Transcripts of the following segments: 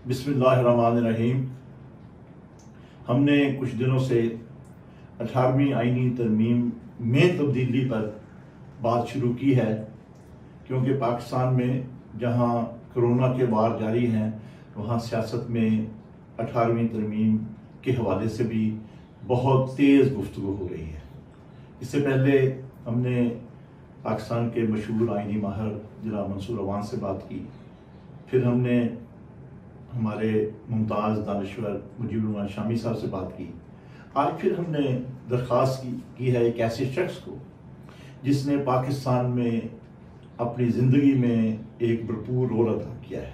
बिस्मिल्लाहिर्रहमानिर्रहीम। हमने कुछ दिनों से 18वीं आईनी तरमीम में तब्दीली पर बात शुरू की है, क्योंकि पाकिस्तान में जहां कोरोना के वार जारी हैं वहां सियासत में 18वीं तरमीम के हवाले से भी बहुत तेज़ गुफ्तगू हो रही है। इससे पहले हमने पाकिस्तान के मशहूर आईनी माहर जनाब मंसूर अवान से बात की, फिर हमने हमारे मुमताज़ दानिश्वर मुजीबुर शामी साहब से बात की। आज फिर हमने दरख्वास्त की है एक ऐसे शख्स को जिसने पाकिस्तान में अपनी ज़िंदगी में एक भरपूर रोल अदा किया है।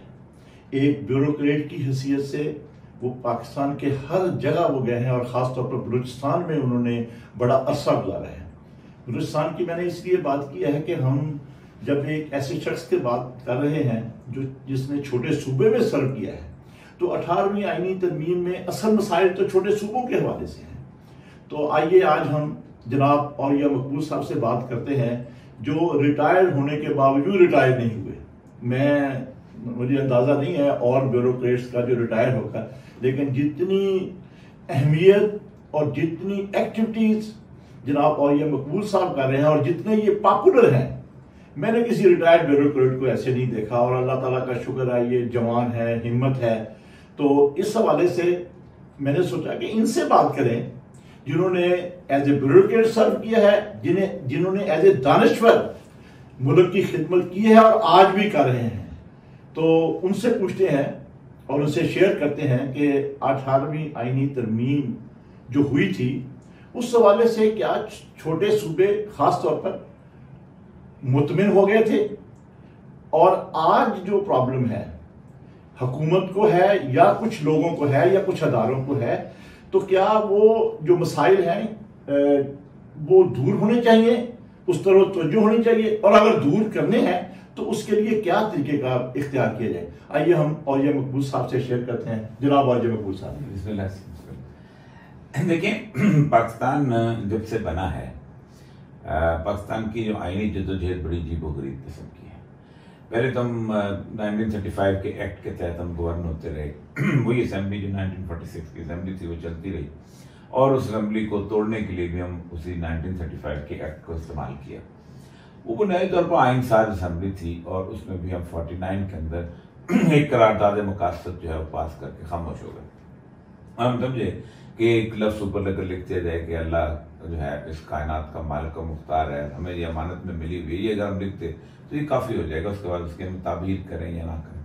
एक ब्यूरोक्रेट की हैसियत से वो पाकिस्तान के हर जगह वो गए हैं और ख़ास तौर पर बलूचिस्तान में उन्होंने बड़ा अरसा गुजारा है। बलूचिस्तान की मैंने इसलिए बात की है कि हम जब एक ऐसे शख्स की बात कर रहे हैं जिसने छोटे सूबे में सर्व किया है, तो 18वीं आईनी तरमीम में असल मसाइल तो छोटे सूबों के हवाले से हैं। तो आइए आज हम जनाब औलिया मकबूल साहब से बात करते हैं, जो रिटायर्ड होने के बावजूद रिटायर नहीं हुए। मुझे अंदाज़ा नहीं है और ब्यूरोक्रेट्स का जो रिटायर होगा, लेकिन जितनी अहमियत और जितनी एक्टिविटीज़ जनाब औलिया मकबूल साहब कर रहे हैं और जितने ये पॉपुलर हैं, मैंने किसी रिटायर्ड ब्यूरोक्रेट को ऐसे नहीं देखा। और अल्लाह ताला का शुक्र है, ये जवान है, हिम्मत है। तो इस हवाले से मैंने सोचा कि इनसे बात करें जिन्होंने एज ए ब्यूरोक्रेट सर्व किया है, जिन्होंने एज ए दानिश्वर मुल्क की खिदमत की है और आज भी कर रहे हैं। तो उनसे पूछते हैं और उनसे शेयर करते हैं कि 18वीं आईनी तरमीम जो हुई थी उस हवाले से क्या छोटे सूबे खास तौर पर मुतमिन हो गए थे, और आज जो प्रॉब्लम है हुकूमत को है या कुछ लोगों को है या कुछ अदारों को है, तो क्या वो जो मसाइल हैं वो दूर होने चाहिए, उस तरह तवज्जो होनी चाहिए, और अगर दूर करने हैं तो उसके लिए क्या तरीके का इख्तियार किया जाए। आइए हम औलिया मकबूल साहब से शेयर करते हैं। जनाब औलिया मकबूल साहब। देखिए, पाकिस्तान जब से बना है, पाकिस्तान की जो आईनी जद्दोजहद बड़ी अजीबोगरीब किस्म की है। पहले तो हम 1935 के एक्ट के तहत हम गवर्न होते रहे। वही असेंबली जो 1946 की असेंबली थी वो चलती रही, और उस असेंबली को तोड़ने के लिए भी हम उसी 1935 के एक्ट को इस्तेमाल किया। वो बुनियादी तौर पर आइन साज असेंबली थी, और उसमें भी हम 49 के अंदर एक करारदाद मकासद जो है वो पास करके खामोश हो गए। हम समझे कि एक लफ्ज़ ऊपर लेकर लिख दिया जाए कि अल्लाह जो है इस कायनात का मालिक व मुख्तार है, हमें ये अमानत में मिली हुई है, अगर हम लिखते तो ये काफ़ी हो जाएगा। उसके बाद उसके हम ताबीर करें या ना करें।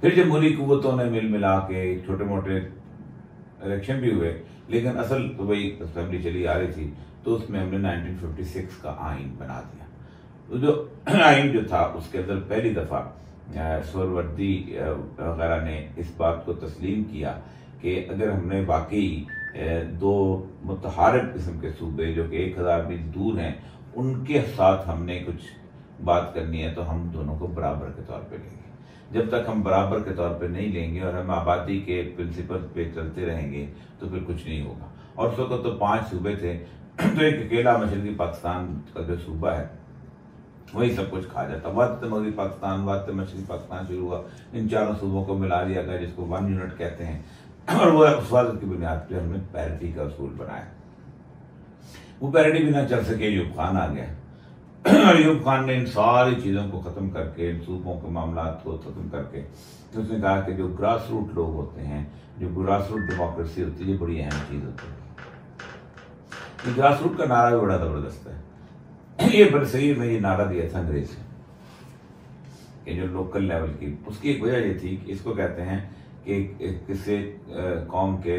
फिर जमहूरी कुव्वतों ने मिल मिला के छोटे मोटे इलेक्शन भी हुए, लेकिन असल तो वही असेंबली चली आ रही थी, तो उसमें हमने 1956 का आइन बना दिया। तो जो आइन जो था उसके अंदर पहली दफ़ा सोहरावर्दी वगैरह ने इस बात को तस्लीम किया कि अगर हमने वाकई दो मुतहारिब किस्म के सूबे जो कि 1000 मील दूर हैं उनके साथ हमने कुछ बात करनी है, तो हम दोनों को बराबर के तौर पे लेंगे। जब तक हम बराबर के तौर पे नहीं लेंगे और हम आबादी के प्रिंसिपल पे चलते रहेंगे तो फिर कुछ नहीं होगा। और उस वक्त तो 5 सूबे थे, तो एक अकेला मशरकी पाकिस्तान का जो सूबा है वही सब कुछ खा जाता। वाद मगरबी पाकिस्तान, वाद मशरकी पाकिस्तान शुरू हुआ, इन चारों सूबों को मिला दिया गया, जिसको 1 यूनिट कहते हैं। और वो उस वादत की बुनियाद पर हमने पैरिटी का उसूल बनाया। वो पैरिटी भी ना चल सके, अयूब खान आ गया। अयूब खान ने इन सारी चीज़ों को ख़त्म करके, इन सूबों के मामला को ख़त्म करके, उसने कहा कि जो ग्रास रूट लोग होते हैं, जो ग्रास रूट डेमोक्रेसी होती है, ये बड़ी अहम चीज़ होती है। ग्रास रूट का नारा भी बड़ा ज़बरदस्त है। ये बरसगीर में ये नारा दिया था अंग्रेज ने, जो लोकल लेवल की, उसकी एक वजह ये थी कि इसको कहते हैं कि किसी कौम के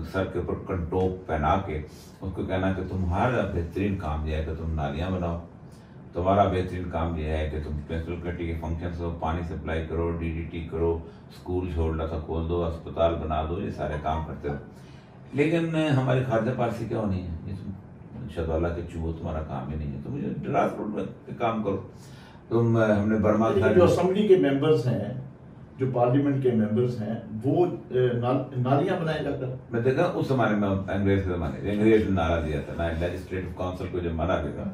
सर के ऊपर कंटोप पहना के उसको कहना कि तुम्हारा बेहतरीन काम यह है कि तुम नालियाँ बनाओ, तुम्हारा बेहतरीन काम यह है कि तुम म्यूनसिपलिटी के फंक्शन हो, पानी सप्लाई करो, DDT करो, स्कूल छोटा सा खोल दो, अस्पताल बना दो, ये सारे काम करते हो। लेकिन हमारी खारजा पारसी क्या होनी है, शदौला के चूहो तुम्हारा काम ही नहीं है, तो मुझे ग्रास रूट में काम करो। तुम हमने बर्मा जो असेंबली के मेंबर्स हैं, जो पार्लियामेंट के मेंबर्स हैं, वो नालियां बनाए जाकर, मैं देखा उस जमाने में अंग्रेज के जमाने अंग्रेज ने नारा दिया था ना, लेजिस्लेटिव काउंसिल को जब मना दिया,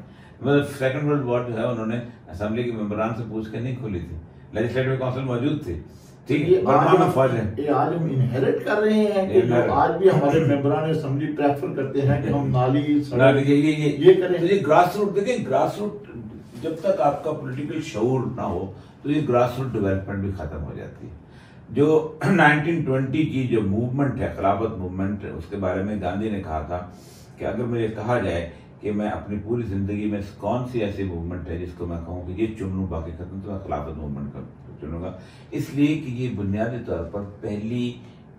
मतलब सेकंड वर्ल्ड वॉर जो है उन्होंने असेंबली के मेंबरान से पूछ के नहीं खोली थी, लेजिस्लेटिव काउंसिल मौजूद थी, ठीक ये है, बर्मा में फौज है। ये आज हम इनहेरिट कर रहे हैं कि जो आज भी हमारे मेंबरान असेंबली प्रेफर करते हैं कि हम नाली ये करें। तो ये ग्रास रूट, देखिए ग्रास रूट जब तक आपका पॉलिटिकल शऊर ना हो तो ये ग्रास रूट डेवलपमेंट भी खत्म हो जाती है। जो 1920 की जो मूवमेंट है, खिलाफत मूवमेंट, उसके बारे में गांधी ने कहा था कि अगर मुझे कहा जाए कि मैं अपनी पूरी जिंदगी में कौन सी ऐसी मूवमेंट है जिसको मैं कहूँ कि ये चुन लूँ बाकी खत्म, तो मैं खिलाफत मूवमेंट का चुनूंगा। इसलिए कि ये बुनियादी तौर पर पहली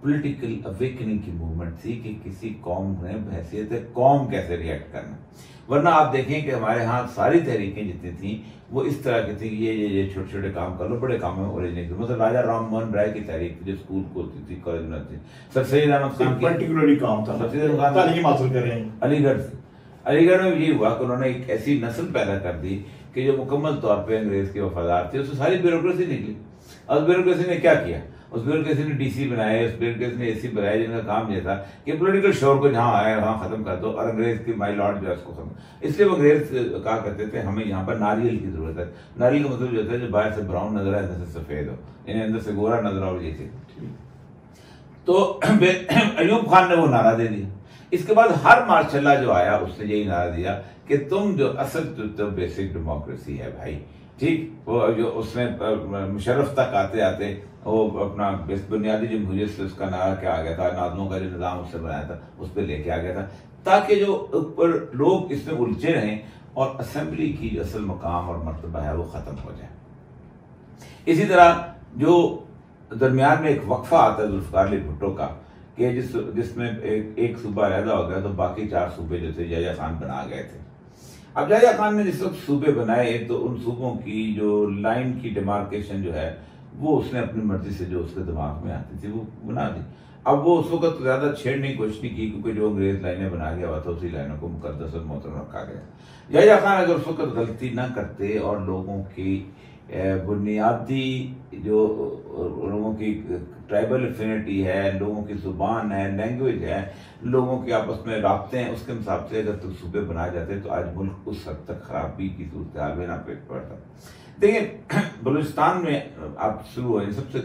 पॉलिटिकल अवेकनिंग की मूवमेंट थी कि किसी कौम ने हैसियत है कौम कैसे रिएक्ट करना। वरना आप देखें कि हमारे यहाँ सारी तहरीकें जितनी थी वो इस तरह की थी कि ये छोटे छोटे काम कर लो, बड़े काम में ओरिजिनेट करो। मतलब राजा राम मोहन राय की तहरीक जो स्कूल को होती थी, कॉलेज में थी, सर सैयद अहमद खान पर्टिकुलरली काम था, तालीम हासिल कर रहे हैं अलीगढ़ से। अलीगढ़ में ये हुआ कि उन्होंने एक ऐसी नस्ल पैदा कर दी कि जो मुकम्मल तौर पे अंग्रेज के वफादार थे। उससे सारी ब्यूरोक्रेसी निकली। और ब्यूरोक्रेसी ने क्या किया, उस ब्यूरोक्रेसी ने डीसी बनाए, उस ब्यूरोक्रेसी ने एसी बनाए, जिनका काम ये था कि पॉलिटिकल शोर को जहां आया वहां खत्म कर दो और अंग्रेज की माई लॉर्ड जो है उसको खत्म। इसलिए वो अंग्रेज कहा करते थे हमें यहाँ पर नारियल की जरूरत है। नारियल का मतलब जो होता है जो बाहर से ब्राउन नजर आए, अंदर से सफेद हो, यानी अंदर से गोरा नजर आओ, ये चीज। तो अयूब खान ने वो नारा दे दिया। इसके बाद हर मार्शल्ला जो आया उसने यही नारा दिया कि तुम जो असल तो बेसिक डेमोक्रेसी है भाई, ठीक, वो जो उसमें मुशर्रफ तक आते आते वो अपना बुनियादी जमहूरियत से उसका नारा क्या आ गया था, नाजमों का जो निज़ाम उससे बनाया था उस पर लेके आ गया था, ताकि जो ऊपर लोग इसमें उलझे रहें और असेंबली की जो असल मकाम और मर्तबा है वो खत्म हो जाए। इसी तरह जो दरमियान में एक वक्फा आता है जुल्फ़िकार अली भुट्टो का कि जिसमें एक सूबा अलहदा हो गया तो बाकी 4 सूबे जो थे याह्या खान बना गए थे। अब याह्या खान ने जिस वक्त सूबे बनाए तो उन सूबों की जो लाइन की डिमार्केशन जो है वो उसने अपनी मर्जी से जो उसके दिमाग में आती थी वो बना दी। अब वो उस वक्त ज्यादा छेड़ने की कोशिश नहीं की क्योंकि जो अंग्रेज लाइनें बना गया हुआ था उसी लाइनों को मुकद्दस और मोहतरम रखा गया। याह्या खान अगर उस वक्त गलती ना करते और लोगों की बुनियादी जो लोगों की ट्राइबल एफिनिटी है, लोगों की जुबान है, लैंग्वेज है, लोगों के आपस में राब्ते हैं, उसके हिसाब से अगर तो सूबे बनाए जाते तो आज मुल्क उस हद तक खराबी की सूरत हाल में ना पेश पड़ता। देखिए बलूचिस्तान में आप शुरू हुए सबसे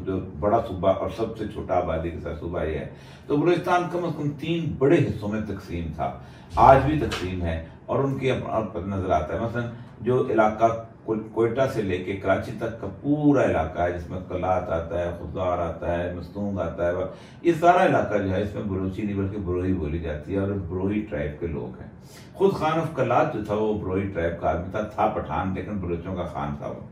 जो बड़ा सूबा और सबसे छोटा आबादी के साथ सूबा ये है, तो बलूचिस्तान कम से कम 3 बड़े हिस्सों में तकसीम था, आज भी तकसीम है और उनके नजर आता है। मसलन जो इलाका कोयटा से लेके कराची तक का पूरा इलाका है जिसमें कलात आता है, खुदार आता है, मस्तूंग आता है, ये सारा इलाका जो है इसमें बलोची नहीं बल्कि बरोही बोली जाती है और बरोही ट्राइब के लोग हैं। खुद खान ऑफ कलात जो था वो बरोही ट्राइब का आदमी था पठान, लेकिन बलोचों का खान था वो।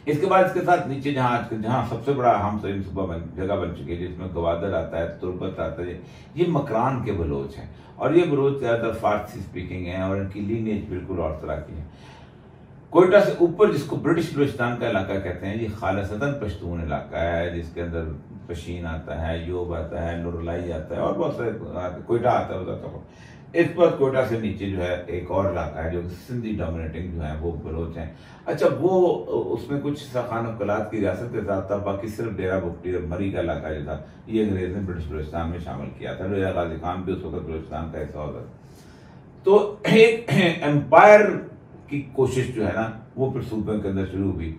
इसके बाद इसके साथ नीचे जहाँ सबसे बड़ा हम तरीन सूबा जगह बन चुकी है जिसमें गवादर आता है, तुर्बत आता है, ये मकरान के बलोच हैं और ये बलोच ज़्यादातर फारसी स्पीकिंग हैं और इनकी लीनेज बिल्कुल और तरह की है। कोयटा से ऊपर जिसको ब्रिटिश बलूचिस्तान का इलाका कहते हैं, ये खालिसतन पश्तून इलाका है जिसके अंदर पशीन आता है, यूब आता है, नुरलाई आता है और बहुत सारे कोयटा आता है उधर। इस पर कोयटा से नीचे जो है एक और इलाका है जो सिंधी डोमिनेटिंग जो है वो बलोच हैं। अच्छा, वो उसमें कुछ खान ऑफ कलात की रियासत के साथ था, बाकी सिर्फ डेरा बुगटी और मरी का इलाका जो था ये अंग्रेज ने ब्रिटिश बलूचिस्तान में शामिल किया था। डेरा गाजी खान भी उस वक्त बलूचिस्तान का हिस्सा होता। तो एक एम्पायर की कोशिश जो है ना वो फिर सूबे के अंदर शुरू हुई।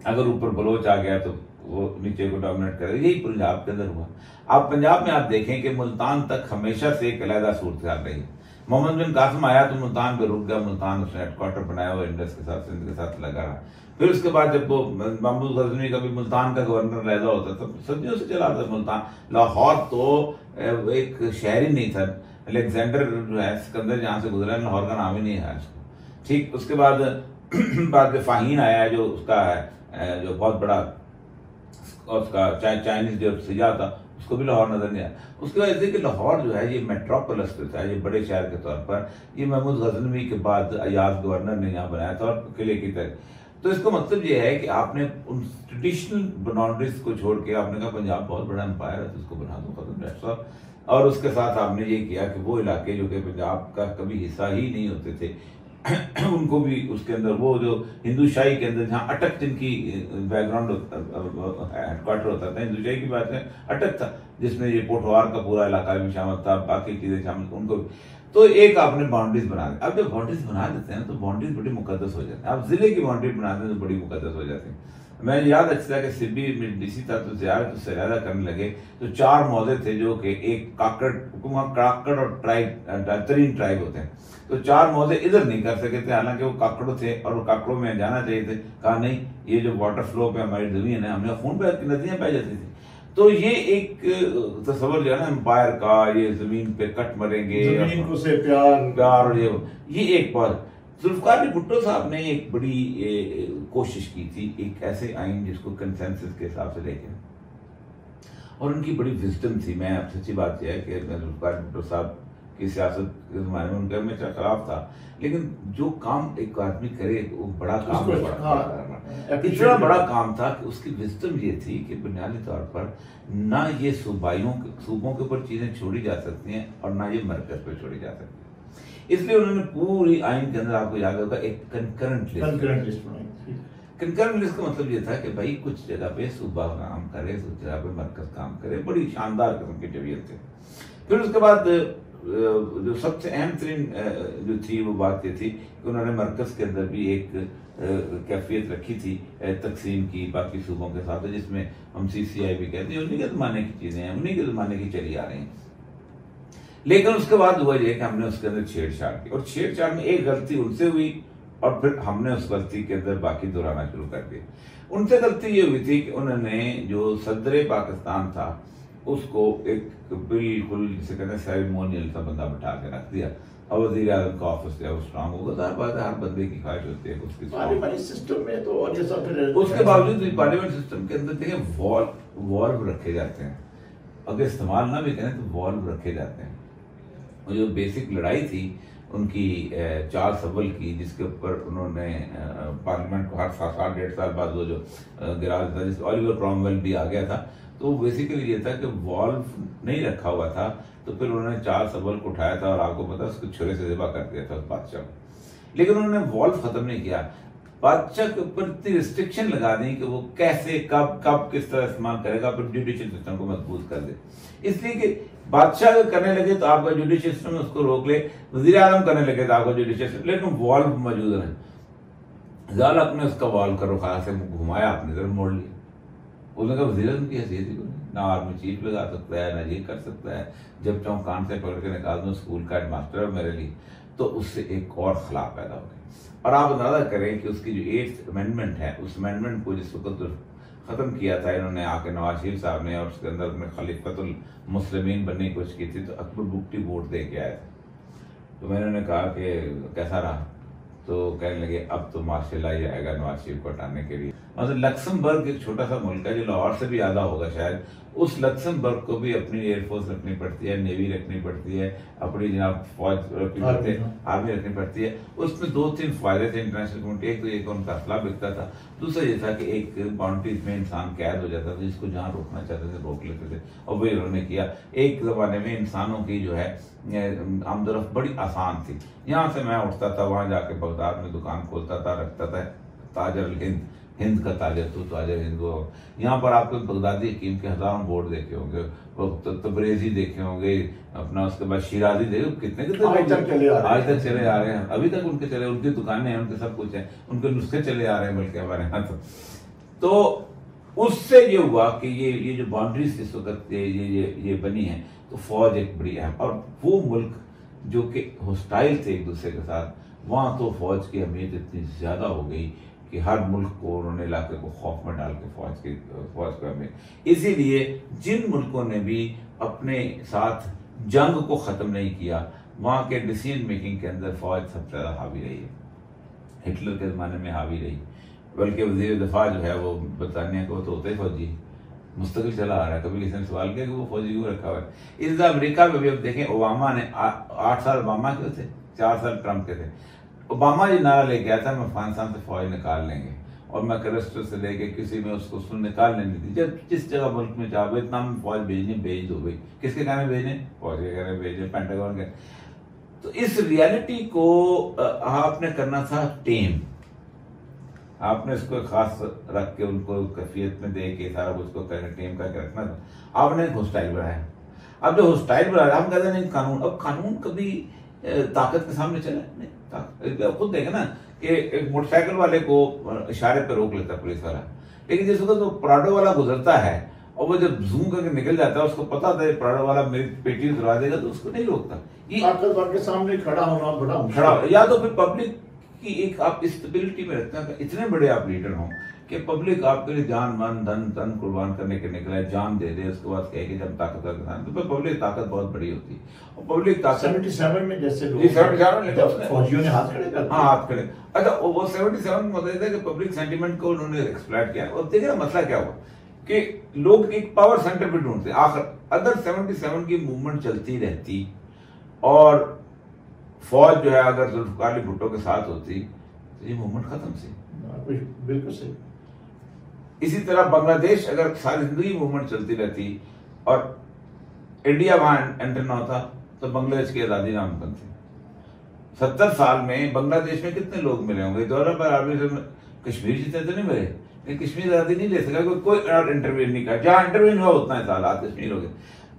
अगर ऊपर बलोच आ गया तो वो नीचे को डोमिनेट करे, यही पंजाब के अंदर हुआ। आप पंजाब में आप देखें कि मुल्तान तक हमेशा से एक अलहदा सूरत हाल रही। मोहम्मद बिन कासिम आया तो मुल्तान पे रुक गया, मुल्तान उसने हेडक्वार्टर बनाया हुआ इंडस के साथ, सिंध के साथ लगा रहा। फिर उसके बाद जब वो महमूद गजनवी का भी मुल्तान का गवर्नर अलहदा होता था, सदियों से चला था मुल्तान। लाहौर तो एक शहर ही नहीं था, अलेक्जेंडर जो है सिकंदर जहाँ से गुजरा लाहौर का नाम ही नहीं है उसको। ठीक, उसके बाद फाहीन आया जो उसका है जो बहुत बड़ा उसका चाइनीज जो सिजा था उसको भी लाहौर नजर नहीं आया। उसके बाद कि लाहौर जो है ये मेट्रोपोलिस पे था, ये बड़े शहर के तौर पर ये महमूद गजनवी के बाद अयाज गवर्नर ने यहाँ बनाया था और किले की तरह। तो इसका मतलब ये है कि आपने उन ट्रेडिशनल बाउंड्रीज को छोड़ के आपने कहा पंजाब बहुत बड़ा एम्पायर है तो इसको बना दो, खत्म। और उसके साथ आपने ये किया कि वो इलाके जो कि पंजाब का कभी हिस्सा ही नहीं होते थे उनको भी उसके अंदर वो जो हिंदू शाही के अंदर जहाँ अटक जिनकी बैकग्राउंड हेडक्वार्टर होता था, हिंदू शाही की बात है, अटक था जिसमें ये पोठवार का पूरा इलाका भी शामिल था, बाकी चीजें शामिल, उनको तो एक आपने बाउंड्रीज बना दी। अब जब बाउंड्रीज बना देते हैं तो बाउंड्रीज बड़ी मुकद्दस हो जाती है। आप जिले की बाउंड्री बनाते हैं तो बड़ी मुकद्दस हो जाती है। मैं याद अच्छी था कि सिब्बी में डीसी था तो ज़्यादा करने लगे तो 4 मौजे थे जो कि एक काकड़ और तरीन ट्राइब होते हैं, तो 4 मौजे इधर नहीं कर सके थे, हालांकि वो काकड़ों थे और वो काकड़ों में जाना चाहिए थे। कहा नहीं, ये जो वाटर फ्लो पे हमारी जमीन है, हमने खून पे नदियां बह जाती थी। तो ये एक तस्वर जो है ना एम्पायर का, ये जमीन पे कट मरेंगे, जमीन को से प्यार और ये एक बात। जुल्फकार अली भुट्टो साहब ने एक बड़ी कोशिश की थी एक ऐसे आइन जिसको कंसेंसस के हिसाब से लेके, और उनकी बड़ी विजडम थी। मैं अब सच्ची बात यह है कि मैं जुल्फकार अली भुट्टो साहब की सियासत के ज़माने में उनका हमेशा खिलाफ था, लेकिन जो काम एक आदमी करे वो बड़ा काम इतना बड़ा काम था कि उसकी विजडम ये थी कि बुनियादी तौर पर ना ये सूबों के ऊपर चीज़ें छोड़ी जा सकती हैं और ना ये मरकज पर छोड़ी जा सकती है। इसलिए उन्होंने पूरी आइन के अंदर, आपको याद होगा, एक कंकरेंट लिस्ट बनाई। कंकरेंट लिस्ट का मतलब ये था कि भाई कुछ जगह पे सूबा काम करे, कुछ जगह पे मरकज काम करे। बड़ी शानदार किस्म की तबीयत थी। फिर उसके बाद जो सबसे अहम तरीन जो थी वो बात ये थी कि उन्होंने मरकज के अंदर भी एक कैफियत रखी थी तकसीम की बाकी सूबों के साथ, जिसमें हम CCI भी कहते हैं, उन्हीं के ज़माने की चीज़ें हैं, उन्हीं के ज़माने की चली आ रही हैं। लेकिन उसके बाद हुआ ये कि हमने उसके अंदर छेड़छाड़ की, और छेड़छाड़ में एक गलती उनसे हुई और फिर हमने उस गलती के अंदर बाकी दोहराना शुरू कर दिया। उनसे गलती ये हुई थी कि उन्होंने जो सदर पाकिस्तान था उसको एक बिल्कुल जिसे कहते हैं सेरेमोनियल सा बंदा बैठा के रख दिया, और वज़ीर आज़म का ऑफिस जो है वो स्ट्रांग होगा। हर बंदे की ख्वाहिश होती है उसकी पार्लियामेंट सिस्टम में, तो और ये सब फिर उसके बावजूद भी पार्लियामेंट सिस्टम के अंदर देखें वॉल्व रखे जाते हैं, अगर इस्तेमाल ना भी करें तो वॉल्व रखे जाते हैं। और जो बेसिक लड़ाई थी उनकी चार्ल्स अव्वल की, जिसके ऊपर उन्होंने पार्लियामेंट को हर साल 1.5 साल बाद वो जो गिरा देता, जिस ऑलिवर क्रॉमवेल भी आ गया था, तो बेसिकली ये था कि वॉल्व नहीं रखा हुआ था, तो फिर उन्होंने चार्ल्स अव्वल को उठाया था और आपको पता उसको छुरे से ज़िबा कर दिया था उस बादशाह को। लेकिन उन्होंने वॉल्व खत्म नहीं किया, बादशाह के ऊपर इतनी रिस्ट्रिक्शन लगा दी कि वो कैसे कब किस तरह इस्तेमाल करेगा, फिर जुडिशियल सिस्टम को मजबूत कर दे। इसलिए कि बादशाह अगर करने लगे तो आपका जुडिशियल सिस्टम उसको रोक ले, वज़ीर आज़म करने लगे तो आपका जुडिशियल सिस्टम, लेकिन वॉल्व मौजूद रहे। ज़ालक ने उसका वॉल्व का रुख से घुमाया, अपनी तरफ मोड़ लिया। उसने कहा वज़ीर आज़म की हैसियत ही ना आर्मी चीफ लगा सकता है, ना ये कर सकता है, जब चाहूँ कान से पकड़ के निकाल दूँ, स्कूल का हेडमास्टर है मेरे लिए। तो उससे एक और खिलाफ पैदा हो गया। और आप अंदाजा करें कि उसकी जो 8th अमेंडमेंट है, उस अमेंडमेंट को जिस वक्त ख़त्म किया था इन्होंने आके नवाज शरीफ साहब ने, और उसके अंदर अपने खलीफतुल मुस्लिमीन बनने की कोशिश की थी, तो अकबर बुगटी वोट दे के आए थे। तो मैंने उन्हें कहा कि कैसा रहा, तो कहने लगे अब तो मार्शल ही आएगा नवाज शरीफ को हटाने के लिए। मतलब लक्समबर्ग एक छोटा सा मुल्क है जो लाहौर से भी ज़्यादा होगा शायद, उस लक्समबर्ग को भी अपनी एयरफोर्स रखनी पड़ती है, नेवी रखनी पड़ती है, अपनी जनाब फौज रखनी पड़ती है, आर्मी रखनी पड़ती है। उसमें 2-3 फायदे थे इंटरनेशनल कम्युनिटी। एक तो ये उनका असला बिकता था, दूसरा ये था कि एक बाउंड्रीज में इंसान कैद हो जाता था, जिसको जहाँ रोकना चाहते थे रोक लेते थे, और वही उन्होंने किया। एक ज़माने में इंसानों की जो है आमदरफ्त बड़ी आसान थी। यहाँ से मैं उठता था, वहाँ जाके बगदाद में दुकान खोलता था, रखता था, ताजर हिंद का ताजर तो ताजर हिंद वो। यहाँ पर आपको बगदादी हकीम के हज़ारों बोर्ड देखे होंगे, वो तबरेज़ी देखे होंगे, अपना उसके बाद शिराजी देखे, कितने आज तक चले आ रहे हैं, अभी तक उनके चले, उनकी दुकानें हैं, उनके सब कुछ है, उनके नुस्खे चले आ रहे हैं बल्कि हमारे यहाँ। तो उससे ये हुआ कि ये जो बाउंड्रीज इस वक्त ये बनी है, तो फौज एक बड़ी अहम, और वो मुल्क जो कि हॉस्टाइल थे एक दूसरे के साथ, वहाँ तो फौज की अहमियत इतनी ज़्यादा हो गई कि हर मुल्क को उन्होंने इलाके को खौफ में डाल के फौज को अहमियत। इसीलिए जिन मुल्कों ने भी अपने साथ जंग को ख़त्म नहीं किया, वहाँ के डिसीजन मेकिंग के अंदर फौज सबसे ज़्यादा हावी रही है। हिटलर के ज़माने में हावी रही, बल्कि वज़ीर दफ़ा जो है वो बरतानिया को तो होता ही फौजी मुस्तकिल चला आ रहा है। कभी किसी ने सवाल किया कि वो फौजी क्यों रखा हुआ है। इस अमेरिका में भी अब देखें, ओबामा ने 8 साल ओबामा के थे, 4 साल ट्रंप के थे। ओबामा जी नारा लेके आया था मैं अफगानिस्तान से फौज निकाल लेंगे, और मैं करस्टर से लेके किसी में उसको निकाल लेनी थी। जब जिस जगह मुल्क में चाहो वियतनाम में फौज भेजनी भेज दो भाई, किसके कहने भेजने, फौज के कहने भेजे, पेंटागन के। तो इस रियलिटी को आपने करना था टेम, आपने इसको खास रख के उनको कैफियत में दे के सारा कुछ को टेम करके रखना था। आपने हॉस्टाइल बनाया। अब जो हॉस्टाइल बनाया, हम कहते हैं कानून, अब कानून कभी ताकत के सामने चला नहीं। खुद देखे ना कि एक मोटरसाइकिल वाले को इशारे पे रोक लेता पुलिस वाला, लेकिन जिस वक्त तो प्राडो वाला गुजरता है और वो जब जूम करके निकल जाता है, उसको पता था प्राडो वाला मेरी पेटी उतरा देगा, तो उसको नहीं रोकता। ये ताकतवर के सामने खड़ा होना बड़ा मुश्किल खड़ा, है। या तो फिर पब्लिक की एक आप स्टेबिलिटी में रखते हैं, इतने बड़े आप लीडर हों कि पब्लिक आपके लिए जान मन धन तन कुर्बान करने के निकला है, जान दे दे, उसके बाद कहे कि जब ताकतवर के साथ, तो पब्लिक ताकत बहुत बड़ी होती है। और पब्लिक ताकत 77 में जैसे लोग 77 में जब फौजियों ने हाथ खड़े कर दिए। हाँ, हाथ खड़े। अच्छा, वो 77 में मतलब था कि पब्लिक सेंटीमेंट को उन्होंने एक्सप्लॉइट किया। और देखिए ना मसला क्या हुआ कि लोग एक पावर सेंटर पे ढूंढते। आखिर अगर 77 की मूवमेंट चलती रहती और फौज जो है अगर जुल्फकार अली भुट्टो के साथ होती तो ये मूवमेंट खत्म थी। बिल्कुल सही। इसी तरह बांग्लादेश अगर सारी जिंदगी मूवमेंट चलती रहती और इंडिया वहां एंटर ना होता तो बांग्लादेश की आजादी नामुमकिन थी। 70 साल में बांग्लादेश में कितने लोग मिले होंगे दौरा पर आर्मी से, कश्मीर जितने तो नहीं मिले, लेकिन कश्मीर आजादी नहीं ले सका, कोई इंटरव्यू नहीं करा। जहां इंटरव्यू हुआ उतना ही हालात कश्मीर हो गए।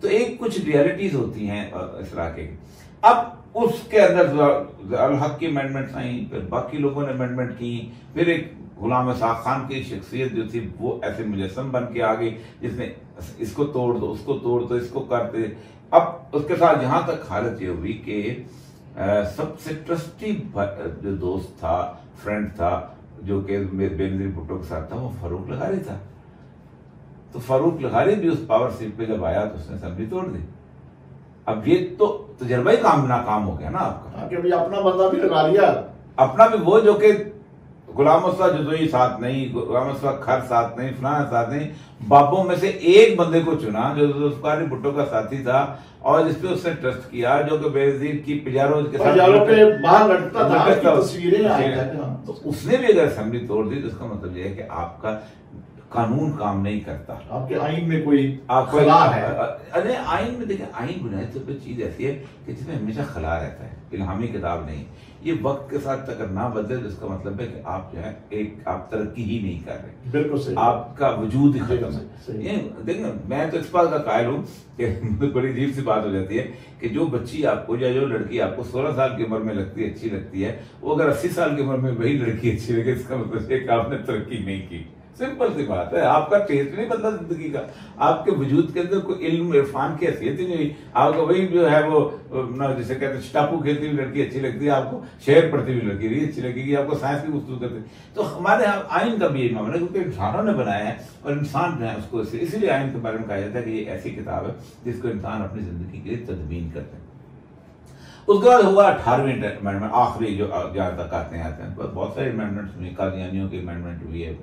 तो एक कुछ रियलिटीज होती हैं इस इलाके की। अब उसके अंदर अल हक की अमेंडमेंट आई, फिर बाकी लोगों ने अमेंडमेंट की, फिर एक गुलाम इसाक खान की शख्सियत जो थी वो ऐसे मुजस्सम बन के आ गई जिसने इसको तोड़ दो, उसको तोड़ दो, इसको करते। अब उसके साथ यहां तक हालत ये हुई कि सबसे ट्रस्टी जो दोस्त था, फ्रेंड था, जो कि बेनजीर भुट्टो के साथ था, वो फारूक लगारी था। तो फारूक लगारी भी उस पावर सीट पे जब आया तो उसने असेंबली तोड़ दी। अब ये तो तजर्बा ही नाकाम हो गया ना आपका, कि भाई अपना बंदा भी लगा लिया। अपना भी वो जो कि गुलाम मुस्तफा जदोई साथ नहीं, गुलाम मुस्तफा खर साथ नहीं, फलाना साथ नहीं, बाबों में से एक बंदे को चुना जो जुल्फकार अली भुट्टो का साथी था और जिसपे उसने ट्रस्ट किया, जो कि बेनजीर की पिजारों के साथ पे बाहर लटकता था, तस्वीरें आई थी। तो उसने भी अगर असेंबली तोड़ दी तो इसका मतलब यह है कि आपका कानून काम नहीं करता, आपके आइन में कोई खला है। अरे आइन में देखिए, आइन बुनियादी तौर पर चीज ऐसी है कि जिसमें हमेशा खला रहता है, इल्हामी किताब नहीं। ये वक्त के साथ अगर ना बदले तो इसका मतलब है कि आप जो है आप तरक्की ही नहीं कर रहे। बिल्कुल सही। आपका वजूद ही खत्म है। देखिए मैं तो इस बात का कायल हूँ कि बड़ी अजीब सी बात हो जाती है कि जो बच्ची आपको या जो लड़की आपको 16 साल की उम्र में लगती है, अच्छी लगती है, वो अगर 80 साल की उम्र में वही लड़की अच्छी लगे, इसका मतलब है कि आपने तरक्की नहीं की। सिंपल सी बात है, आपका टेस्ट नहीं बदला जिंदगी का, आपके वजूद के अंदर कोई इल्म इरफान की हैसियत ही नहीं हुई। आपको वही जो है वो जिसे कहते हैं स्टापू खेलती हुई लड़की अच्छी लगती है, आपको शेर पढ़ती हुई लड़की नहीं अच्छी लगेगी, आपको साइंस की गुफ्तगू करते। तो हमारे यहाँ आइन का भी यही मामला है, क्योंकि इंसानों ने बनाया है और इंसान जो है उसको इसीलिए आइन के बारे में कहा जाता है कि ये ऐसी किताब है जिसको इंसान अपनी जिंदगी के लिए तदवीन करते हैं। उसके बाद हुआ 18वीं अमेंडमेंट, आखिरी जो जहाँ तक आते हैं बहुत सारे अमेंडमेंट्स हुई, कादियानियों की अमेंडमेंट हुई है।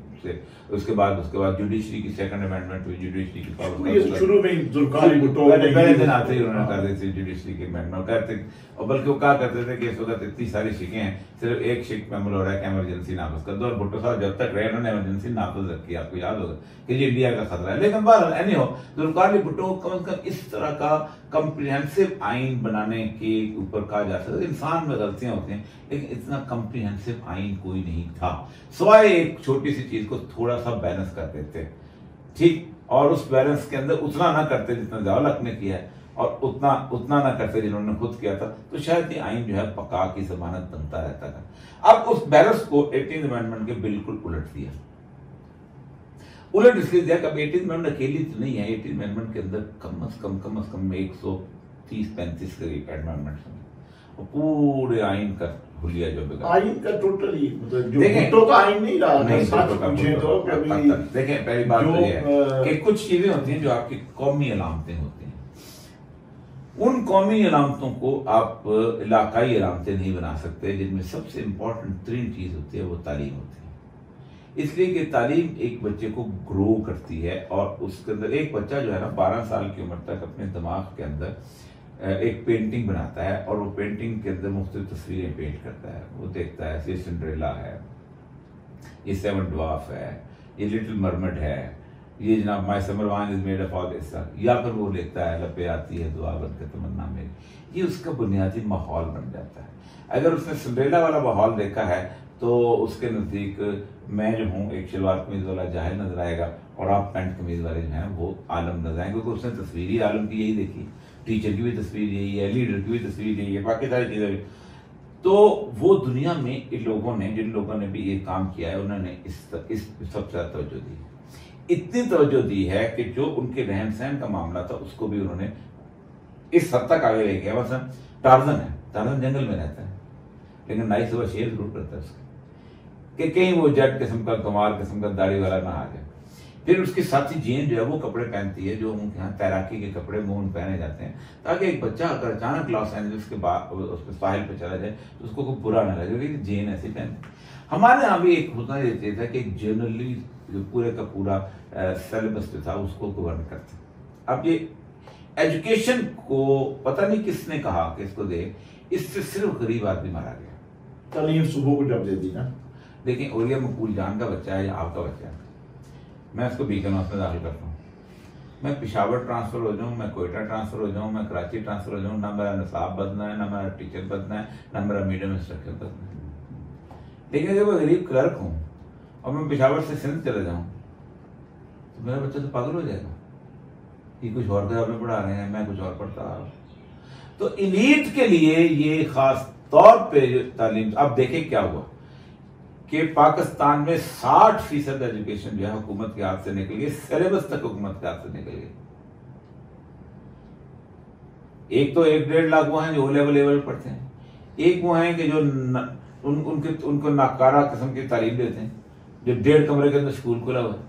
उसके बाद जुडिशरी की सेकंड अमेंडमेंट हुई, जुडिशरी की पावर शुरू में जुल्फकार अली भुट्टो पहले दिन आते ही उन्होंने कर दी थी जुडिशरी की अमेंडमेंट करते, और बल्कि वो क्या करते थे कि इस वक्त इतनी सारी शिकें हैं, सिर्फ एक शिक में अमल हो रहा है कि इमरजेंसी नाफज कर दो। और भुट्टो साहब जब तक रहे उन्होंने इमरजेंसी नाफज रखी, आपको याद होगा कि ये इंडिया का खतरा है। लेकिन बहरहाल एनी हो, जुल्फकार अली भुट्टो को कम से कम इस तरह का कम्प्रिहेंसिव आइन बनाने के ऊपर कहा जा सकता है। इंसान में गलतियां होती हैं, लेकिन इतना कम्प्रिहेंसिव आइन कोई नहीं था, सिवाय एक छोटी सी चीज को थोड़ा सा बैलेंस कर देते, ठीक, और उस बैलेंस के अंदर उतना ना करते जितना ज़िया-उल-हक ने किया है और उतना ना करते जिन्होंने खुद किया था, तो शायद ये आइन जो है पका की जमानत बनता रहता था। अब उस बैलेंस को 18th अमेंडमेंट के बिल्कुल उलट दिया। उलट इसलिए दिया कि अब 18th अमेंडमेंट अकेली तो नहीं है, 18th अमेंडमेंट के अंदर कम से कम 130-35 करीब अमेंडमेंट्स हैं, और पूरे आइन का हुलिया जो बिगड़ा, आइन का टोटली मतलब जो भुट्टो का आइन नहीं रहा। नहीं, तो देखें पहली बात तो ये है कि कुछ चीजें होती हैं जो आपकी कौमी अलामतें होती हैं, उन कौमी अलामतों को आप इलाकाई अलामतें नहीं बना सकते, जिनमें सबसे इंपॉर्टेंट 3 चीज होती है, वो तालीम होती है। इसलिए कि तालीम एक बच्चे को ग्रो करती है, और उसके अंदर एक बच्चा जो है ना 12 साल की उम्र तक अपने दिमाग के अंदर एक पेंटिंग बनाता है, और वो पेंटिंग के अंदर मुख्तलिफ तस्वीरें पेंट करता है। वो देखता है ये सिंड्रेला है, ये 7 ड्वार्फ है, ये लिटिल मरमेड है, ये जनाब my summer wine is made of all this, या फिर वो लिखता है लपे आती है दुआ बनकर तमन्ना मेरी। ये उसका बुनियादी माहौल बन जाता है। अगर उसने सिंड्रेला वाला माहौल देखा है तो उसके नज़दीक मैं जो हूँ एक शलवार कमीज वाला जाहिल नजर आएगा, और आप पैंट कमीज वाले जो हैं वो आलम नजर आएंगे, क्योंकि उसने तस्वीर ही आलम की यही देखी। टीचर की भी तस्वीर यही है, लीडर की भी तस्वीर यही है, बाकी सारी चीजें भी। तो वो दुनिया में इन लोगों ने, जिन लोगों ने भी ये काम किया है, उन्होंने इस सबसे ज्यादा तवज्जो दी है। इतनी तवज्जो दी है कि जो उनके रहन सहन का मामला था उसको भी उन्होंने इस हद तक आगे ले गया। मतलब टार्जन है, टार्जन जंगल में रहता है लेकिन नाई सुबह शेर जरूर करता है उसके, कि कहीं वो जट किस्म का, कमाल किस्म का दाढ़ी वाला ना आ जाए। फिर उसकी साथी जीन जो है वो कपड़े पहनती है जो उनके यहाँ तैराकी के कपड़े मुंह पहने जाते हैं, ताकि एक बच्चा अगर अचानक लॉस एंजल्स के बाद उस पर साहिल पे चला जाए तो उसको कोई बुरा ना लगे कि जीन ऐसे पहनते। हमारे यहाँ भी एक होता ये था कि एक जनरली जो पूरे का पूरा सिलेबस जो था उसको गवर्न करते। अब ये एजुकेशन को पता नहीं किसने कहा कि इसको दे, इससे सिर्फ गरीब आदमी मारा गया। तालीम सुबह को जब दे दी ना, देखिए ओरिया मकबूल जान का बच्चा है या आपका बच्चा है, मैं उसको बीकन हाउस में दाखिल करता हूँ, मैं पेशावर ट्रांसफर हो जाऊँ, मैं कोयटा ट्रांसफर हो जाऊँ, मैं कराची ट्रांसफर हो जाऊँ, ना मेरा निसाब बदलना है, ना मेरा टीचर बदलना है, ना मेरा मीडियम इंस्ट्रक्टर बदलना है। लेकिन अगर मैं गरीब क्लर्क हूँ और मैं पेशावर से सिंध चले जाऊँ तो मेरा बच्चा तो पागल हो जाएगा कि कुछ और किताबें पढ़ा रहे हैं, मैं कुछ और पढ़ता रहा हूँ। तो इलीट के लिए ये खास तौर पे तालीम। अब देखें क्या हुआ कि पाकिस्तान में 60% एजुकेशन जो है हुकूमत के हाथ से निकल गई, सिलेबस तक हुकूमत के हाथ से निकल गई। एक तो 1-1.5 लाख वो हैं जो लेवल पढ़ते हैं, एक वो हैं कि जो उनको नाकारा किस्म की तालीम देते हैं, जो 1.5 कमरे के अंदर स्कूल खुला हुआ है।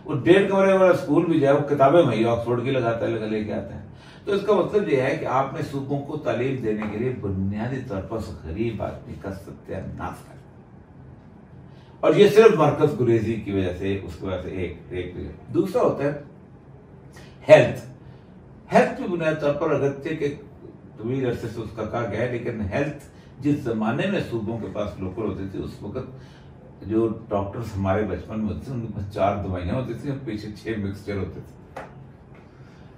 वो 1.5 कमरे वाला स्कूल भी जाए, वो किताबें वही ऑक्सफोर्ड की लगाता है, लेके आता है। तो इसका मतलब यह है कि आपने सूबों को तालीम देने के लिए बुनियादी तौर पर गरीब आदमी का सत्यानाश कर, और ये सिर्फ मरकज गुरेजी की वजह से, उसकी वजह से एक दूसरा होता है हेल्थ भी बुनियादी तौर पर अगरचे के तवील अरसे से उसका कहा गया है, लेकिन हेल्थ जिस जमाने में सूबों के पास लोकल होते थे उस वक्त जो डॉक्टर्स हमारे बचपन में होते थे उनके पास 4 दवाइयां होती थी और पीछे 6 मिक्सचर होते थे।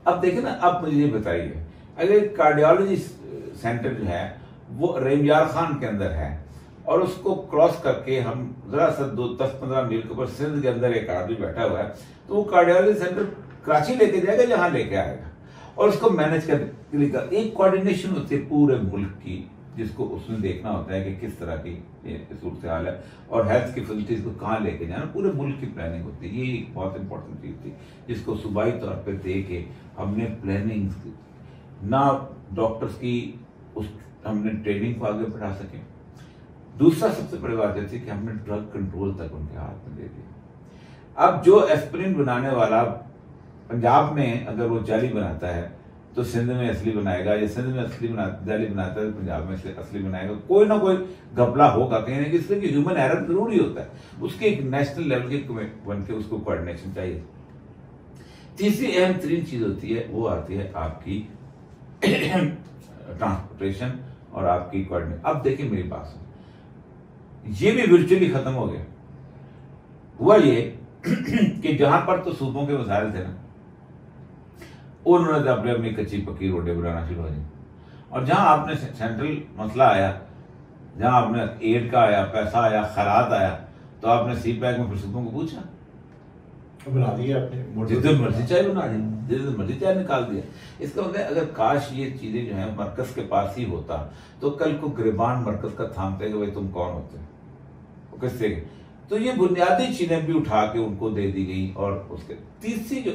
अब देखिए ना, अब मुझे ये बताइए, अगर कार्डियोलॉजी सेंटर जो है वो रेमयार खान के अंदर है और उसको क्रॉस करके हम जरा सा 10-15 मील के ऊपर सिंध के अंदर एक आदमी बैठा हुआ है, तो वो कार्डियोलॉजी सेंटर कराची लेके जाएगा, जहां लेके आएगा, और उसको मैनेज करने के लिए एक कोऑर्डिनेशन होती है पूरे मुल्क की, जिसको उसने देखना होता है कि किस तरह की सूरत हाल है और हेल्थ की फैसिलिटीज को कहाँ लेके जाना, पूरे मुल्क की प्लानिंग होती है। ये एक बहुत इंपॉर्टेंट चीज थी जिसको सूबाई तौर पर दे के हमने प्लानिंग ना डॉक्टर्स की हमने ट्रेनिंग को आगे बढ़ा सके। दूसरा सबसे बड़ी बात यह थी कि हमने ड्रग कंट्रोल तक उनके हाथ में दे दिया। अब जो एस्पिरिन बनाने वाला पंजाब में अगर वो जाली बनाता है तो सिंध में असली बनाएगा, या सिंध में जाली बनाता है तो पंजाब में असली बनाएगा। कोई ना कोई घपला होगा कहीं ना, इसलिए कि ह्यूमन एरर जरूरी होता है, उसके एक नेशनल लेवल के बन के उसको कोऑर्डिनेशन चाहिए। तीसरी अहम तरीन चीज होती है वो आती है आपकी ट्रांसपोर्टेशन और आपकी कोऑर्डिनेशन। अब देखिए मेरी बात सुन, ये भी वर्चुअली खत्म हो गया। हुआ ये कि जहां पर तो सूबों के मसाइल थे ना, उन्होंने अपने अपनी कच्ची पक्की रोडें बनाना शुरू हो गई, और जहां आपने सेंट्रल मसला आया, जहां आपने एड का आया, पैसा आया, खैरात आया, तो आपने सी पैक में फिर सूबों को पूछा, बना दिया आपने, जितने मर्जी चाय बना दी, जितने मर्जी चाय निकाल दिया। इसका मतलब अगर काश ये चीजें जो है मरकज के पास ही होता तो कल को गिरबान मरकज का थामते कि भाई तुम कौन होते हो, किससे। तो ये बुनियादी चीजें भी उठा के उनको दे दी गई। और उसके तीसरी जो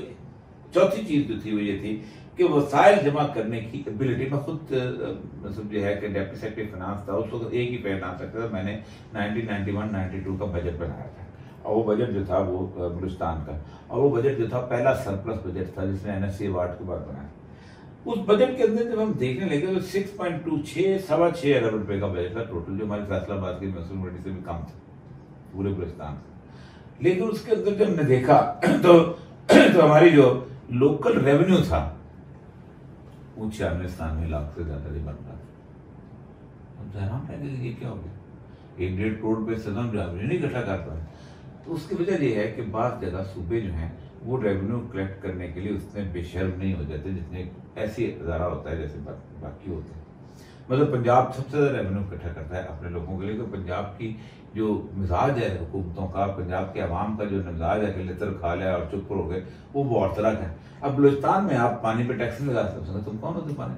चौथी चीज जो थी वो ये थी कि वसाइल जमा करने की एबिलिटी। मैं खुद मतलब जो है कि डेप्टी सेक्रेटरी फाइनेंस था, उस वक्त एक ही फाइनेंस सेक्रेटरी था, मैंने 1991-92 का बजट बनाया था, और वो बजट जो था वो बलूचिस्तान का, और वो बजट जो था पहला सरप्लस बजट था जिसने NSC अवार्ड के बाद बनाया। उस बजट के अंदर जब हम देखने लगे तो 6.26 अरब रुपए का बजट था टोटल, जो हमारे फैसलाबाद की म्यूनसिपल मंडी से भी कम था पूरे बलूचिस्तान से। लेकिन उसके अंदर जब हमने देखा तो हमारी जो लोकल रेवेन्यू था वो 96 लाख से ज्यादा नहीं बन रहा। अब हैरान है कि ये क्या हो गया, 1.5 करोड़ रुपए सदन रेवेन्यू नहीं इकट्ठा कर पाए। तो उसकी वजह यह है कि बात जगह सूबे जो हैं वो रेवेन्यू कलेक्ट करने के लिए उतने बेशर्म नहीं हो जाते जितने ऐसी अदारा होता है जैसे बाकी होते हैं। मतलब पंजाब सबसे ज्यादा रेवेन्यू इकट्ठा करता है अपने लोगों के लिए। तो पंजाब की जो मिजाज है हुकूमतों का, पंजाब के अवाम का जो मिजाज है कि लितर खा लिया और चुप हो गए, वो बहुत तरह का है। अब बलूचिस्तान में आप पानी पे टैक्स लगा सकते हो, तुम कौन होते पानी?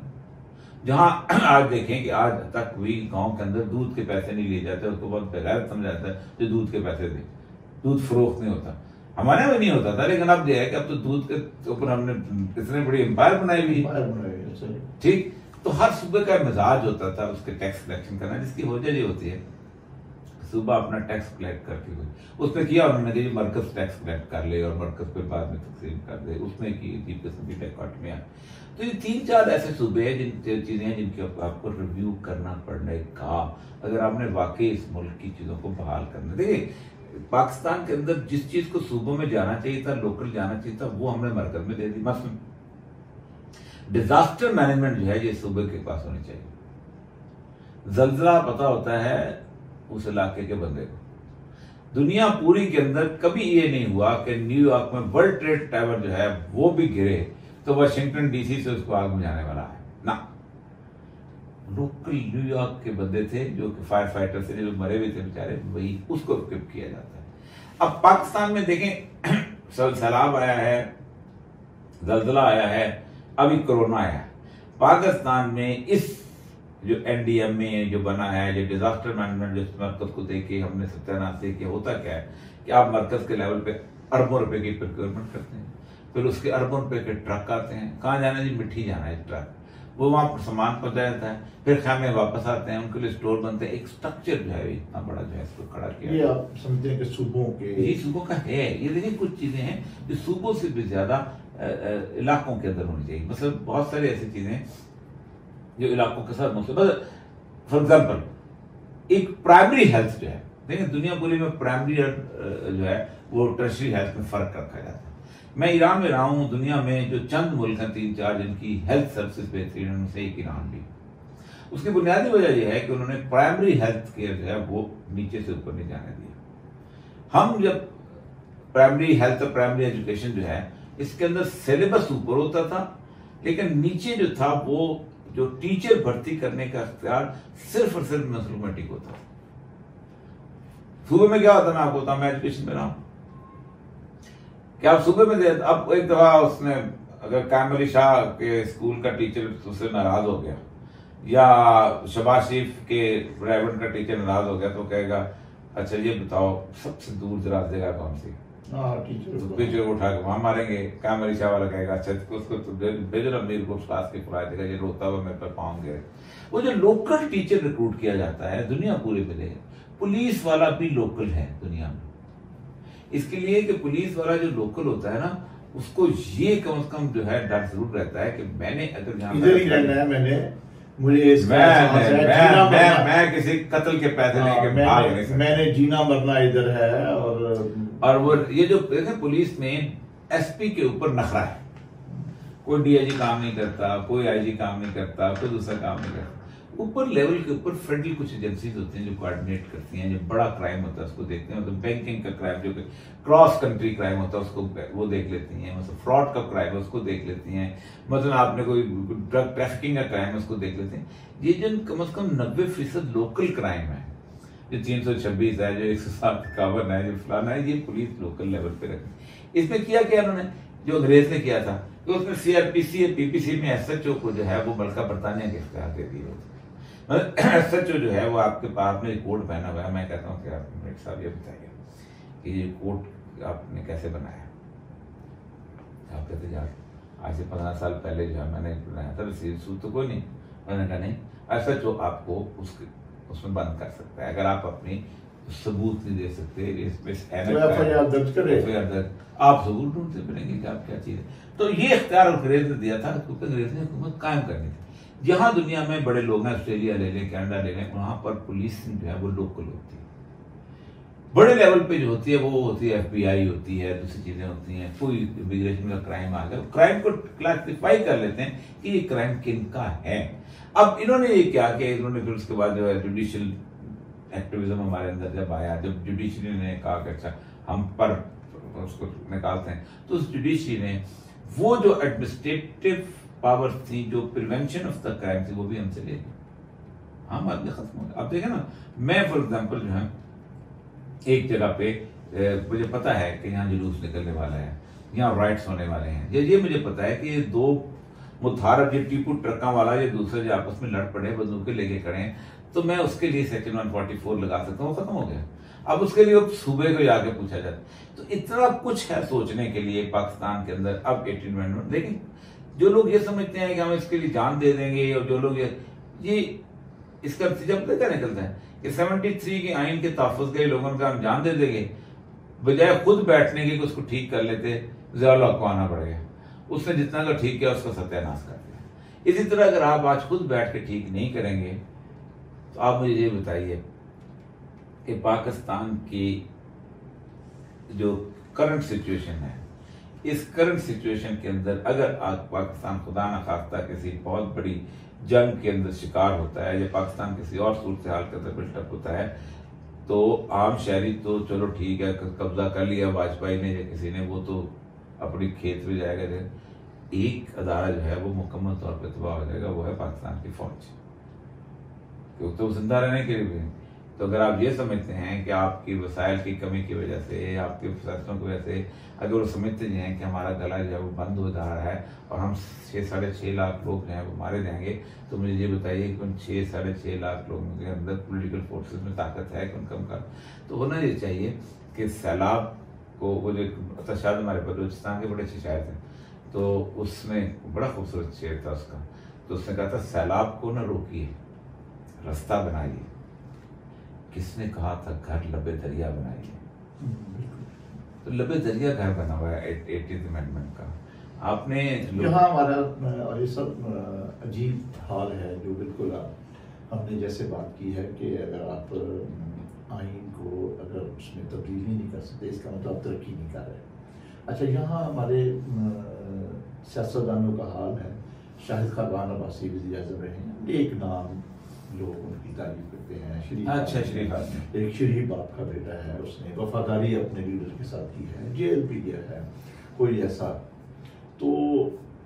जहां आज देखें कि आज तक भी गांव के अंदर दूध के पैसे नहीं लिए जाते, उसको बहुत बेगैरत समझा जाता है जो दूध के पैसे दे, दूध फरोख्त नहीं होता। हमारे में नहीं होता था, लेकिन अब जो है कि अब तो दूध के ऊपर हमने इतने बड़ी एम्पायर बनाई हुई है, ठीक। तो हर सूबे का मिजाज होता था उसके टैक्स कलेक्शन करना, जिसकी वजह ये होती है सूबा अपना टैक्स कलेक्ट करती हुई, उसने किया उन्होंने कि मरकज टैक्स कलेक्ट कर ले और मरकज पे बाद में तकसीम कर दे, उसने की अजीब किस्म की डायकॉटमियां। तो ये 3-4 ऐसे सूबे हैं जिन चीजें हैं जिनके आपको रिव्यू करना पड़ेगा अगर आपने वाकई इस मुल्क की चीजों को बहाल करना। देखिए पाकिस्तान के अंदर जिस चीज को सूबों में जाना चाहिए था, लोकल जाना चाहिए था, वो हमने मरकज में दे दी। मसलन डिजास्टर मैनेजमेंट जो है ये सूबे के पास होनी चाहिए। जल्जला पता होता है उस इलाके के बंदे को। दुनिया पूरी के अंदर कभी ये नहीं हुआ कि न्यूयॉर्क में वर्ल्ड ट्रेड टावर जो है वो भी गिरे तो वाशिंगटन डीसी से उसको आग बुझाने वाला है ना। लोकल न्यूयॉर्क के बंदे थे जो कि फायर फाइटर से जो मरे हुए थे बेचारे, वही उसको इक्विप किया जाता है। अब पाकिस्तान में देखें सैलाब आया है, जल्जला आया है, अभी कोरोना आया है। पाकिस्तान में इस जो एनडीएमए जो बना है, जो डिजास्टर मैनेजमेंट जो मरकज को देके हमने सत्यानाश किया, होता क्या है कि आप मरकज के लेवल पे अरबों रुपए की प्रोक्योरमेंट करते हैं, फिर उसके अरबों रुपए के ट्रक आते हैं। कहाँ जाना जी? मिट्टी जाना है ट्रक, वो वहां पर सामान पहुंचाया जाता है, फिर खामे वापस आते हैं, उनके लिए स्टोर बनते हैं। एक स्ट्रक्चर जो है इतना बड़ा जो है इसको खड़ा किया। ये आप समझते हैं कि सूबों के, ये सूबों का है। ये देखिए कुछ चीजें हैं जो सूबों से भी ज्यादा इलाकों के अंदर होनी चाहिए। मतलब बहुत सारी ऐसी चीजें जो इलाकों के साथ मुख्तलिफ। फॉर एग्जाम्पल एक प्राइमरी हेल्थ जो है, देखिए दुनिया पूरी में प्राइमरी जो है वो टर्शरी हेल्थ में फर्क रखा जाता है। मैं ईरान में रहा हूं, दुनिया में जो चंद मुल्क हैं 3-4 जिनकी हेल्थ सर्विसेज बेहतरीन, उनमें से एक ईरान भी। उसकी बुनियादी वजह यह है कि उन्होंने प्राइमरी हेल्थ केयर जो है वो नीचे से ऊपर नहीं जाने दिया। हम जब प्राइमरी हेल्थ और प्राइमरी एजुकेशन जो है इसके अंदर सिलेबस ऊपर होता था, लेकिन नीचे जो था वो जो टीचर भर्ती करने का इख्तियार सिर्फ और सिर्फ मैथमेटिक होता था। सूबे में क्या होता मैं आपको बताऊं, मैं एजुकेशन में रहा हूं, क्या आप सूबे में दे। अब एक दफा उसने अगर कायम अली शाह के स्कूल का टीचर उससे नाराज हो गया या शबाज शरीफ के प्राइवेट का टीचर नाराज हो गया तो कहेगा अच्छा ये बताओ सबसे दूर दराज जगह कौन सी, टीचर को उठा के वहां मारेंगे। कायम अली शाह वाला कहेगा अच्छा उसको तो भेजो ना मीर को क्लास के फुला देगा, ये रोता हुआ मेरे पर पाँव गिरे। वो जो लोकल टीचर रिक्रूट किया जाता है दुनिया पूरे में दे। पुलिस वाला भी लोकल है दुनिया में, इसके लिए कि पुलिस वाला जो लोकल होता है ना उसको ये कम से कम जो है डर जरूर रहता है कि मैंने अगर यहाँ इधर ही रहना है, मैं किसी कत्ल के पैसे लेके भाग नहीं सकता, मैंने जीना मरना इधर है। और वो ये जो पुलिस में एसपी के ऊपर नखरा है, कोई डीआईजी काम नहीं करता, कोई आईजी काम नहीं करता, कोई दूसरा काम नहीं करता। ऊपर लेवल के ऊपर फेडरल कुछ एजेंसीज होती हैं जो कोऑर्डिनेट करती हैं, जो बड़ा क्राइम होता है उसको देखते हैं, मतलब बैंकिंग का क्राइम जो क्रॉस कंट्री क्राइम होता है उसको वो देख लेती हैं, मतलब फ्रॉड का क्राइम है उसको देख लेती हैं, मतलब आपने कोई ड्रग ट्रैफिकिंग का क्राइम है उसको देख लेते हैं। ये जो कम से कम 90% लोकल क्राइम है, जो 326 है, जो 151 है, जो फलाना है, ये पुलिस लोकल लेवल पे रखती। इसमें किया क्या उन्होंने, जो अंग्रेज ने किया था, तो उसमें सीआरपीसी या पीपीसी में एसएचओ को जो है वो मलका बरतानिया के इख्तियार दे दिए होते। मतलब एसएचओ जो है वो आपके पास में कोट पहना हुआ है। मैं कहता हूँ कि आप मेरे साहब ये बताइए कि ये कोट आपने कैसे बनाया। आप कहते यार आज से 15 साल पहले जो है मैंने बनाया था, सूट तो कोई नहीं। मैंने कहा नहीं, एसएचओ आपको उसमें बंद कर सकता है अगर आप अपनी सबूत नहीं दे सकते, आप सबूत ढूंढते फिरेंगे कि आप क्या चीज है। तो ये इख्तियार अंग्रेज ने दिया था क्योंकि अंग्रेज ने हुकूमत कायम करनी थी। जहां दुनिया में बड़े लोग हैं, ऑस्ट्रेलिया ले लें, कनाडा ले लें, वहां पर पुलिस जो है वो लोकल होती है। बड़े लेवल पे जो होती है वो होती है एफबीआई होती है, दूसरी चीजें होती हैं। कोई इमिग्रेशन का क्राइम आ गया, क्राइम को क्लासिफाई कर लेते हैं कि ये क्राइम किनका है। अब इन्होंने ये क्या किया, इन्होंने फिर उसके बाद जो है जुडिशियल एक्टिविज्म हमारे अंदर जब आया, जब जुडिशरी ने कहा कि अच्छा हम पर उसको निकालते हैं, तो उस जुडिशरी ने वो जो एडमिनिस्ट्रेटिव पावर थी, जो प्रिवेंशन ऑफ द क्राइम थी, वो भी हमसे ले ली। हम आदमी खत्म हो गए। अब देखें ना, मैं फॉर एग्जाम्पल जो है एक जगह पे मुझे पता है कि यहाँ जुलूस निकलने वाला है, यहाँ राइट्स होने वाले हैं, ये मुझे पता है कि ये 2 मुथारक ये टीपू ट्रका वाला ये दूसरे जो आपस में लड़ पड़े बंदूकें लेके खड़े हैं, तो मैं उसके लिए सेक्शन 144 लगा सकता हूँ, खत्म हो गया। अब उसके लिए सूबे को जाके पूछा जाता है। तो इतना कुछ है सोचने के लिए पाकिस्तान के अंदर। अब 18 अमेंडमेंट, लेकिन जो लोग ये समझते हैं कि हम इसके लिए जान दे देंगे, और जो लोग ये इसका नतीजा पता क्या निकलता है कि 73 के आइन के तहफ़्फ़ुज़ के लोगों का हम जान दे देंगे, बजाय खुद बैठने के उसको ठीक कर लेते, ज़ियाउल हक को आना पड़ेगा। उसने जितना का ठीक किया उसका सत्यानाश कर दिया। इसी तरह अगर आप आज खुद बैठ के ठीक नहीं करेंगे, तो आप मुझे ये बताइए कि पाकिस्तान की जो करंट सिचुएशन है, इस करंट सिचुएशन के अंदर अगर आज पाकिस्तान खुदा न खास्ता किसी बहुत बड़ी जंग के अंदर शिकार होता है, या पाकिस्तान किसी और सूरत हाल के अंदर बिल्टअप होता है, तो आम शहरी तो चलो ठीक है, कब्जा कर लिया वाजपेयी ने या किसी ने, वो तो अपनी खेत में जाएगा। एक अदारा जो है वो मुकम्मल तौर पर तबाह हो जाएगा, वो है पाकिस्तान की फौज, क्योंकि तो जिंदा रहने के लिए। तो अगर आप ये समझते हैं कि आपकी वसाइल की कमी की वजह से, आपके फैसलों की वजह से, अगर वो समझते हैं कि हमारा गला जो है वो बंद हो जा रहा है और हम 6-6.5 लाख लोग जो हैं वो मारे जाएंगे, तो मुझे ये बताइए कि उन 6-6.5 लाख लोगों के अंदर पॉलिटिकल फोर्सेस में ताकत है कि उनका मुकाबला। तो होना ये चाहिए कि सैलाब को, वो जो शायद हमारे बलूचिस्तान के बड़े अच्छे शायर थे, तो उसमें बड़ा खूबसूरत शेर था उसका, तो उसने कहा था सैलाब को न रोकिए, रास्ता बनाइए, किसने कहा था घर लबे दरिया बनाइए। तो लबे दरिया घर बना हुआ है 18th अमेंडमेंट का। आपने यहाँ हमारा और ये सब अजीब हाल है, जो बिल्कुल हमने जैसे बात की है कि अगर आप आइन को अगर उसमें तब्दीली नहीं कर सकते, इसका मतलब तरक्की नहीं कर रहे। अच्छा, यहाँ हमारे सियासतदानों का हाल है, शाहिद खान अब्बासी वज़ीर आज़म रहे हैं, एक नाम लोग उनकी तारीफ करते हैं, शरीफ एक शरीफ बाप का बेटा है, उसने वफादारी अपने लीडर के साथ की है, जेल भी गया है, कोई ऐसा। तो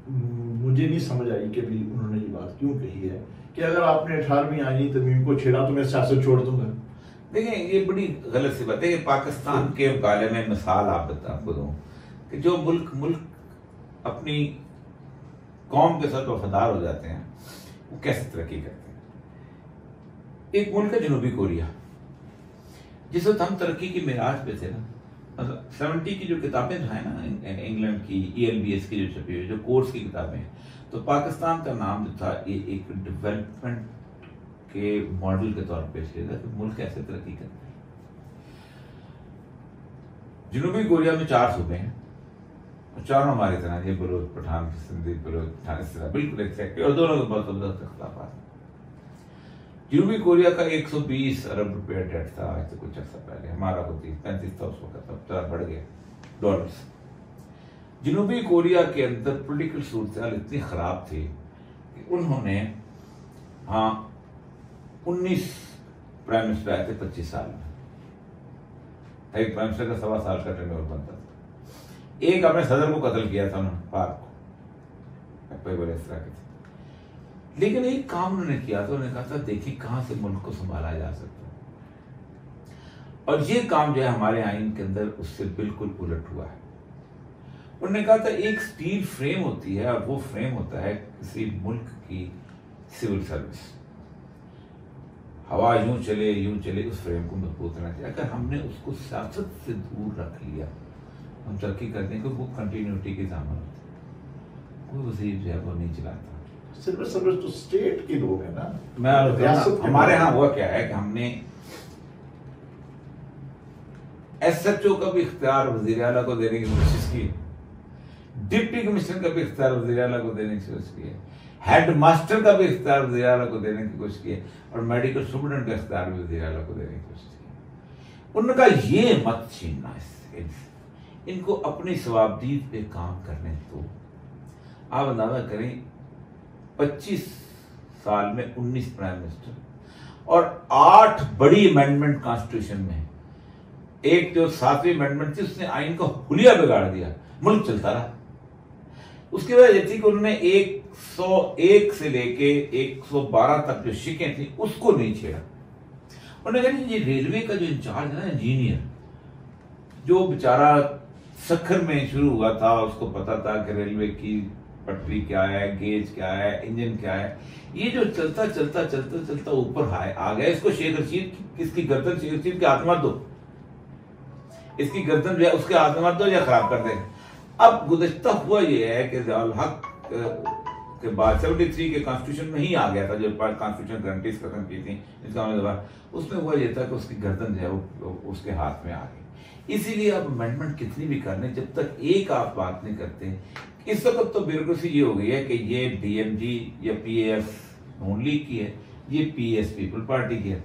मुझे नहीं समझ आई कि भी उन्होंने ये बात क्यों कही है कि अगर आपने 18वीं आईनी तरमीम को छेड़ा तो मैं सियासत छोड़ दूंगा। देखिए, ये बड़ी गलत सी बात है। पाकिस्तान के मुकाबले में मिसाल आपको दूं कि जो मुल्क अपनी कौम के साथ वफादार हो जाते हैं, वो कैसे तरक्की करते हैं। एक मुल्क है जनूबी कोरिया, जिस वक्त हम तरक्की की मिराज पे थे ना, मतलब 70 की जो किताबें जो है ना इंग्लैंड की, ELBS की जो छपी हुई जो कोर्स की किताबें, तो पाकिस्तान का नाम जो था ये एक डेवलपमेंट के मॉडल के तौर पे पेश किया था कि मुल्क कैसे तरक्की करते हैं। जनूबी कोरिया में 4 सूबे हैं, और चारों हमारी तरह, ये बलोच पठान, सिंधी बलोच पठान, इस तरह बिल्कुल एक्जैक्टली, और दोनों के बहुत जबरदस्त इख्तिलाफ। जनूबी कोरिया का 120 अरब रुपया डेट था आज से कुछ अर्सा पहले, हमारा को 35 था उस वक्त, अब जरा बढ़ गया डॉलर्स। जनूबी कोरिया के अंदर पॉलिटिकल सूरत इतनी खराब थी कि उन्होंने 19 प्राइम मिनिस्टर आए थे 25 साल में। एक प्राइम मिनिस्टर का 1.25 साल का टेन्योर बनता था। एक अपने सदर को कत्ल किया था उन्होंने, पार्क को, बड़े इस तरह के थे। लेकिन एक काम उन्होंने किया था, उन्होंने कहा था देखिए कहां से मुल्क को संभाला जा सकता है, और ये काम जो है हमारे आइन के अंदर उससे बिल्कुल उलट हुआ है। उन्होंने कहा था एक स्टील फ्रेम होती है, और वो फ्रेम होता है किसी मुल्क की सिविल सर्विस। हवा यूं चले उस फ्रेम को मजबूत रहना चाहिए। अगर हमने उसको सियासत से दूर रख लिया, हम तरक्की करने को, वो कंटिन्यूटी की दामन होती है। कोई वजीर जो है वो नहीं चलाता, सिर्फ सर्विस तो स्टेट के लोग हैं ना। हमारे यहाँ हुआ क्या है कि हमने SHO का भी इख्तियार वज़ीर आला को देने की कोशिश की, डिप्टी कमिश्नर का भी इख्तियार वज़ीर आला को देने की कोशिश की है, हेड मास्टर का भी इख्तियार वज़ीर आला को देने की कोशिश की है, और मेडिकल स्टूडेंट का इख्तियार भी वज़ीर आला को देने की कोशिश की। उन्होंने कहा ये मत छीनना, इनको अपनी सवाबदीद पे काम करने दो। आप अंदाजा करें 25 साल में 19 प्राइम मिनिस्टर और 8 बड़ी अमेंडमेंट कॉन्स्टिट्यूशन में। एक जो 7वीं अमेंडमेंट थी उसने आइन को हुलिया बिगाड़ दिया, मुल्क चलता रहा। उसकी वजह यह थी कि उन्होंने 101 से लेके 112 तक जो शिकें थी उसको नहीं छेड़ा। उन्होंने कहा ये रेलवे का जो इंचार्ज है ना, इंजीनियर, जो बेचारा सखर में शुरू हुआ था, उसको पता था कि रेलवे की पटरी क्या है, गेज क्या है, इंजन क्या है, ये जो चलता चलता चलता चलता ऊपर आ गया, इसको शेख रशीद इसकी गर्दन शेख रशीद के हाथ में दो, इसकी गर्दन जो है उसके हाथ में दो या खराब कर देगा। अब गुज़श्ता हुआ ये है कि ज़ियाउल हक के बाद 73 के कॉन्स्टिट्यूशन में ही आ गया था, जो कॉन्स्टिट्यूशन गारंटीज खत्म की थी, इसका मतलब उसमें हुआ ये था कि उसकी गर्दन जो है वो उसके हाथ में आ गई। इसीलिए आप अमेंडमेंट कितनी भी कर लें, जब तक एक आप बात नहीं करते, इस वक्त तो ब्यूरोक्रेसी ये हो गई है कि ये डीएमजी या पीएएफ नून लीग की है, ये पीएस पीपल पार्टी की है।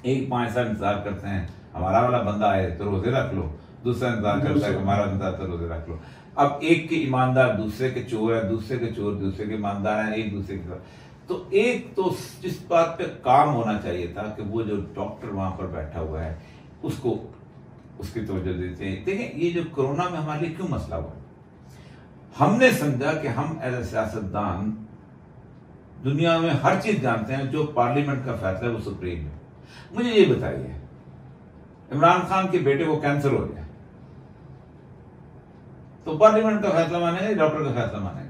एक 5 साल इंतजार करते हैं हमारा वाला बंदा आए तो रोजे रख लो, दूसरा इंतजार करता है हमारा बंदा तो रोजे रख लो। अब एक के ईमानदार दूसरे के चोर है, दूसरे के चोर दूसरे के ईमानदार है, एक दूसरे के तो एक तो जिस बात पे काम होना चाहिए था कि वो जो डॉक्टर वहां पर बैठा हुआ है उसको उसकी तवज्जो देते हैं। देखिए ये जो कोरोना में हमारे लिए क्यों मसला हुआ, हमने समझा कि हम एज ए सियासतदान दुनिया में हर चीज जानते हैं, जो पार्लियामेंट का फैसला है वो सुप्रीम है। मुझे ये बताइए, इमरान खान के बेटे को कैंसर हो गया तो पार्लियामेंट का फैसला मानेगा, डॉक्टर का फैसला मानेगा?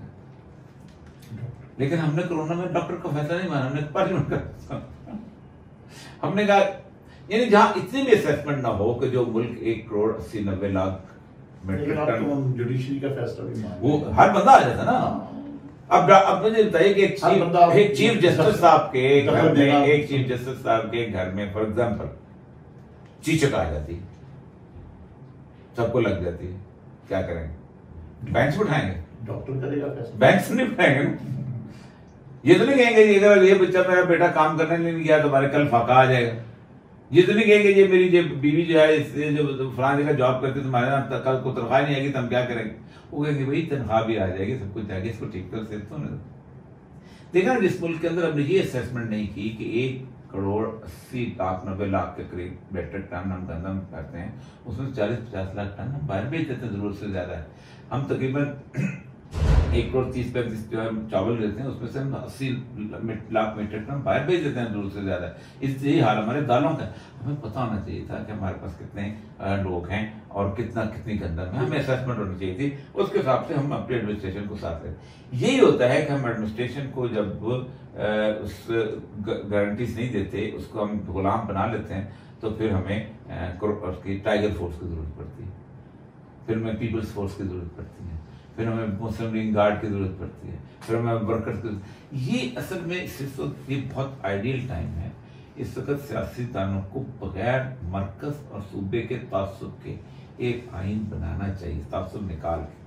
लेकिन हमने कोरोना में डॉक्टर का फैसला नहीं माना, हमने पार्लियामेंट का हमने कहा, यानी जहां इतनी भी असेसमेंट ना हो कि जो मुल्क 1 crore 80-90 lakh metric ton judiciary का फैसला भी मान वो हर बंदा आ जाता ना। अब मुझे बताइए कि एक चीफ जस्टिस साहब के घर में, एक चीफ जस्टिस साहब के घर में फॉर एग्जाम्पल चीचक आ जाती, सबको लग जाती है, क्या करेंगे? बैंक से उठाएंगे? डॉक्टर करेगा फैसला, बैंक से नहीं उठाएंगे ना। ये तो नहीं कहेंगे अगर ये बच्चा मेरा बेटा काम करने नहीं गया तो हमारे कल फाका आ जाएगा। ये तो नहीं कहेंगे ये मेरी जो बीवी जो है इससे जो फलां जगह जॉब करती है तुम्हारे यहाँ कल को तनख्वाह नहीं आएगी तो हम क्या करेंगे? वो कहेंगे भाई तनख्वाह भी आ जाएगी, सब कुछ आएगी, इसको ठीक कर सकते हो। देखा जिस मुल्क के अंदर हमने ये असेसमेंट नहीं की कि 1 करोड़ 80 लाख 90 लाख के करीब मेट्रिक टन हम गंदम करते हैं, उसमें 40-50 लाख टन हम बाहर बेच देते हैं, जरूरत से ज्यादा है। हम तकरीबन 1 करोड़ 30-35 जो है चावल लेते हैं, उसमें से हम 80 लाख मीट्रिक टन बाहर बेच देते हैं, जरूरत से ज्यादा है। इसलिए हाल हमारे दालों का, हमें पता होना चाहिए था कि हमारे पास कितने लोग हैं और कितनी गंदम है, हमें असेसमेंट होनी चाहिए थी, उसके हिसाब से हम अपने एडमिनिस्ट्रेशन को साथ लेते। यही होता है कि हम एडमिनिस्ट्रेशन को जब उस गारंटीज नहीं देते, उसको हम गुलाम बना लेते हैं, तो फिर हमें उसकी टाइगर फोर्स की जरूरत पड़ती है, फिर हमें पीपल्स फोर्स की जरूरत पड़ती है, फिर हमें मुस्लिम लीग गार्ड की जरूरत पड़ती है, फिर हमें वर्कर्स की। ये असल में इस वक्त ये बहुत आइडियल टाइम है। इस वक्त सियासतदानों को बगैर मरकज और सूबे के तासुब के एक आइन बनाना चाहिए, तासुब निकाल के।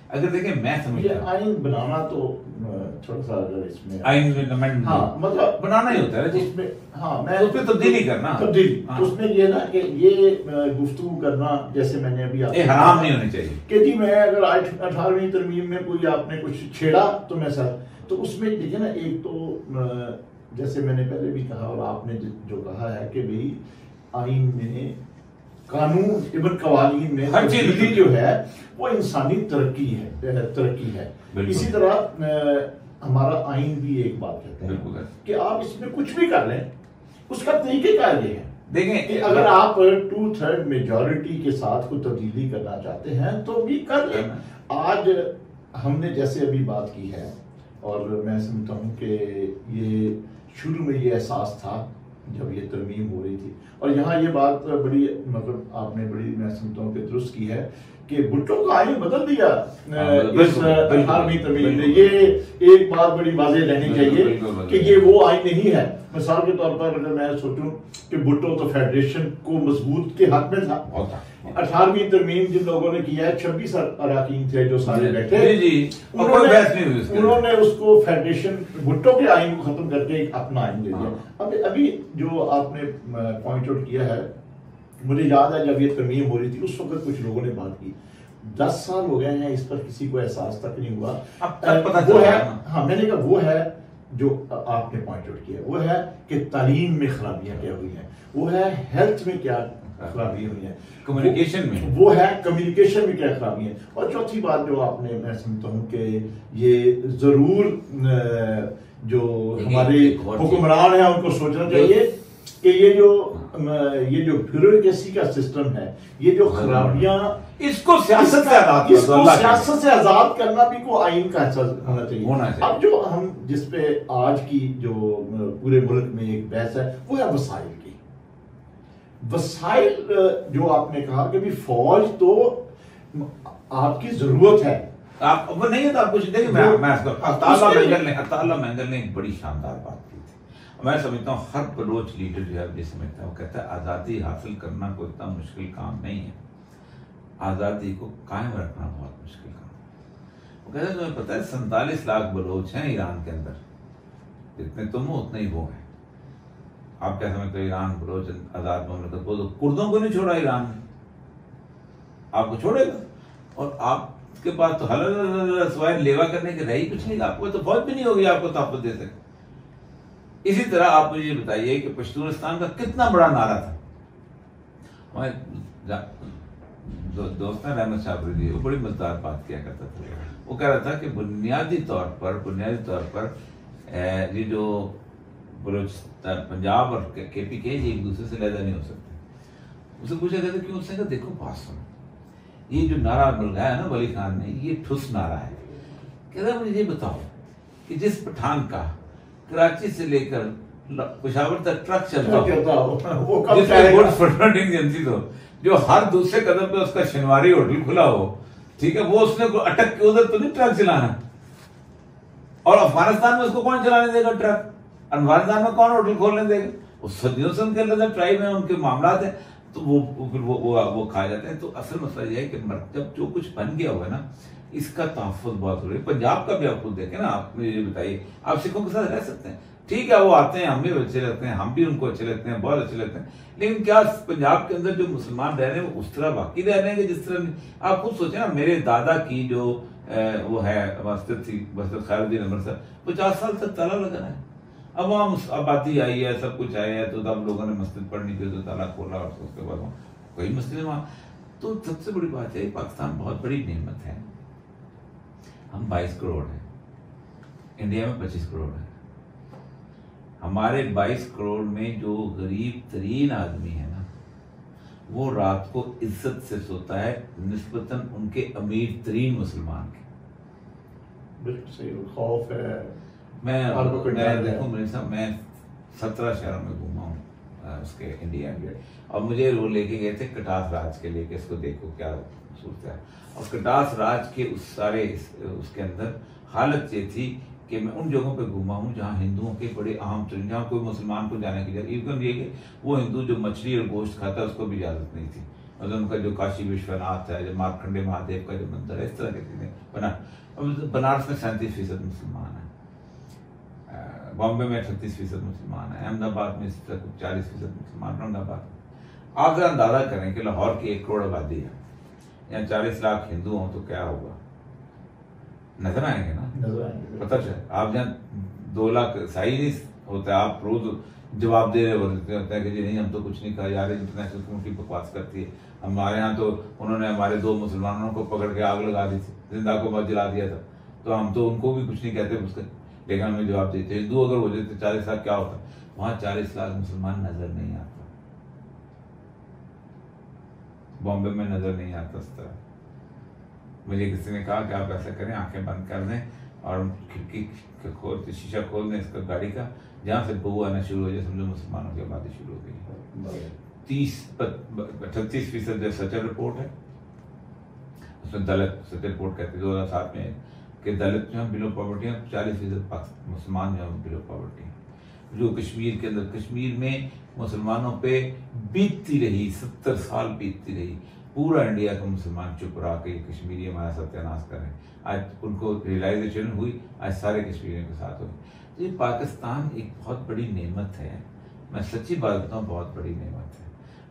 अगर देखें मैं समझता हूं आइन बनाना तो थोड़ा सा अगर इसमें आइन में हाँ मतलब बनाना ही होता है जिसमें हाँ मैं उसमें तब्दीली करना तब्दीली उसमें ये ना कि ये गुफ्तगू करना, जैसे मैंने अभी हराम नहीं होनी चाहिए कि जी मैं अगर 18वीं तरमीम में कोई आपने कुछ छेड़ा तो मैं सर, तो उसमें देखिए ना, एक तो जैसे मैंने पहले भी कहा और आपने जो कहा है कि भाई आइन में, कानून इवन कवानीन में हर चीज जो है वो इंसानी तरक्की है। इसी तरह हमारा आइन भी एक बात कहता है कि आप इसमें कुछ भी कर लें, उसका तरीकेकार ये है। देखें कि अगर आप 2/3 मेजॉरिटी के साथ कोई तब्दीली करना चाहते हैं तो भी कर लें। आज हमने जैसे अभी बात की है, और मैं समझता हूँ कि ये शुरू में ये एहसास था जब ये तरमीम हो रही थी, और यहाँ ये बात बड़ी मतलब आपने बड़ी मैं समझता हूँ कि दुरुस्त की है कि भुट्टो का आइन बदल दिया इस 18वीं तरमीम ने। ये एक बात बड़ी वाज़ेह लेनी चाहिए कि ये वो आइन नहीं है। मिसाल के तौर पर अगर मैं सोचूं कि भुट्टो तो फेडरेशन को मजबूत के हक में था, 18वीं तरमीम जिन लोगों ने किया है 26 अरकान थे जो सारे बैठे, उन्होंने उसको फेडरेशन भुट्टो के आइन को खत्म करके एक अपना आइन दे दिया। अभी जो आपने पॉइंट आउट किया है, मुझे याद है जब ये तरमीम हो रही थी उस वक्त कुछ लोगों ने बात की, 10 साल हो गए हैं इस पर किसी को एहसास तक नहीं हुआ। वो है हाँ मैंने कहा वो है जो आपने पॉइंट आउट किया, वो है कि तालीम में खराबियां क्या हुई हैं, वो है हेल्थ में क्या खराबी हुई है, कम्युनिकेशन में वो है कम्युनिकेशन में क्या खराबी है, और चौथी बात जो आपने मैं समझता हूँ कि ये जरूर जो हमारे हुक्मरान हैं उनको सोचना चाहिए कि ये जो ब्यूरोक्रेसी का सिस्टम है, ये जो खराबियां, इसको सियासत से आजाद करना भी को आइन का हिस्सा होना चाहिए। अब जो हम जिस पे आज की जो पूरे मुल्क में एक बहस है वो है वसाइल की। वसाइल जो आपने कहा कि भी फौज तो आपकी जरूरत है, आप वो नहीं है तो आप कुछ देखिए। मैं अताउल्लाह मेंगल ने एक बड़ी शानदार बात की थी। मैं समझता हूँ हर बलोच लीडर जो है ये समझता है, वो कहता है आज़ादी हासिल करना कोई इतना मुश्किल काम नहीं है, आज़ादी को कायम रखना बहुत मुश्किल काम है। वो कहता है तुम्हें पता है 47 लाख बलोच हैं ईरान के अंदर, जितने तुम हो उतने ही वो हैं। आप क्या समझते हो ईरान बलोच आज़ाद ममलकत, वो तो कुर्दों को नहीं छोड़ा ईरान ने, आपको छोड़ेगा? और आपके पास तो हलल सवाए लेवा करने के रही कुछ नहीं, आपको तो फौज भी नहीं होगी आपको तहफ़्फ़ुज़ दे सके। इसी तरह आप मुझे बताइए कि पश्तूनिस्तान का कितना बड़ा नारा था। हमारे दोस्त हैं रहमत शाबरी, वो बड़ी मजेदार बात किया करता था। वो कह रहा था कि बुनियादी तौर पर ये जो बलोचिस्तान, पंजाब और KPK ये एक दूसरे से लहदा नहीं हो सकते। उससे पूछा गया था क्यों? उसने कहा देखो बात सुनो, ये जो नारा लगाया ना वली खान ने, ये ठुस नारा है। कह रहा मुझे ये बताओ कि जिस पठान का कराची से लेकर पेशावर तक ट्रक चलता हो, जो हर दूसरे कदम पे उसका शनिवारी होटल खुला हो, ठीक है, वो उसने अटक के उधर तो नहीं ट्रक चलाना। और अफगानिस्तान में उसको कौन चलाने देगा ट्रक? अफगानिस्तान में कौन होटल खोलने देगा? वो सदियों से उनके अंदर ट्राइब में उनके मामला है, तो वो खाए जाते हैं। तो असल मसला ये है कि जब जो कुछ बन गया हुआ है ना, इसका तहफ़्फ़ुज़ बहुत जरूरी है। पंजाब का भी आप खुद देखें ना, आप मुझे ये बताइए, आप सिखों के साथ रह सकते हैं, ठीक है, वो आते हैं, हम भी अच्छे लगते हैं, हम भी उनको अच्छे लगते हैं, बहुत अच्छे लगते हैं, लेकिन क्या पंजाब के अंदर जो मुसलमान रह रहे हैं वो उस तरह वाकई रह रहे हैं जिस तरह आप खुद सोचें ना। मेरे दादा की जो वो है मस्जिद थी, मस्जिद खैरुद्दीन अमृतसर, 50 साल तक ताला लगा है। अब वहाँ आबादी आई है, सब कुछ आया है, तो तब लोगों ने मस्जिद पढ़नी थी तो ताला खोला, और उसके बाद कोई मस्जिद वहाँ। तो सबसे बड़ी बात है, पाकिस्तान बहुत बड़ी नेमत है। हम 22 करोड़ हैं, इंडिया में 25 करोड़ है। हमारे 22 करोड़ में जो गरीब तरीन आदमी है ना, वो रात को इज्जत से सोता है निस्बतन उनके अमीर तरीन मुसलमान के। बिल्कुल सही, खौफ है। मैं देखो मेरे साहब, मैं 17 शहरों में घूमा हूँ उसके इंडिया में, और मुझे वो लेके गए थे कटास राज के लिए कि इसको देखो क्या सूरत है। और कटास राज के उस सारे उसके अंदर हालत ये थी कि मैं उन जगहों पे घूमा हूँ जहाँ हिंदुओं के बड़े अहम तरीन, जहाँ कोई मुसलमान को जाने की इजाज़त, इवन ये कि वो हिंदू जो मछली और गोश्त खाता है उसको भी इजाज़त नहीं थी। मतलब उनका जो काशी विश्वनाथ है, जो मार्कंडे महादेव का जो मंदिर है, इस तरह की चीज़ें बनारस में 37% मुसलमान है, बॉम्बे में 38% मुसलमान है, अहमदाबाद में इस तरह 40% मुसलमान, औरंगाबाद। आप जरा अंदाजा करें कि लाहौर की 1 करोड़ आबादी है, यहाँ 40 लाख हिंदू हों तो क्या होगा? नजर आएंगे ना, नजर आएंगे। पता चले आप जहाँ 2 लाख सही नहीं होता, आप रोज जवाब दे रहे होते हैं कि जी नहीं हम तो कुछ नहीं कहा यार, इंटरनेशनल कम्युनिटी बकवास करती है। हमारे यहाँ तो उन्होंने हमारे 2 मुसलमानों को पकड़ के आग लगा दी थी, जिंदा को मत जला दिया था, तो हम तो उनको भी कुछ नहीं कहते उसके, लेकिन हमें जवाब देते हिंदू अगर हो जाते 40 लाख क्या होता? वहां 40 लाख मुसलमान नजर नहीं आता, बॉम्बे में नजर नहीं आता इस तरह। मुझे किसी ने कहा कि आप ऐसा करें, आंखें बंद कर दें और खिड़की खोल, शीशा खोल दें इसका गाड़ी का, जहाँ से बहू आना शुरू हो जाए समझो मुसलमानों की आबादी शुरू हो गई। 38% जो सचल रिपोर्ट है उसमें दलित सचल रिपोर्ट कहते हैं 2007 में कि दलित जो है बिलो पॉवर्टी है, 40% मुसलमान जो है बिलो पॉवर्टी है। जो कश्मीर के अंदर, कश्मीर में मुसलमानों पे बीतती रही 70 साल बीतती रही, पूरा इंडिया का मुसलमान चुप रहा कि ये कश्मीरी हमारा सत्यानाश कर रहे हैं। आज उनको रियलाइजेशन हुई, आज सारे कश्मीरियों के साथ हुई। तो ये पाकिस्तान एक बहुत बड़ी नेमत है, मैं सच्ची बात बताऊँ, बहुत बड़ी नेमत है।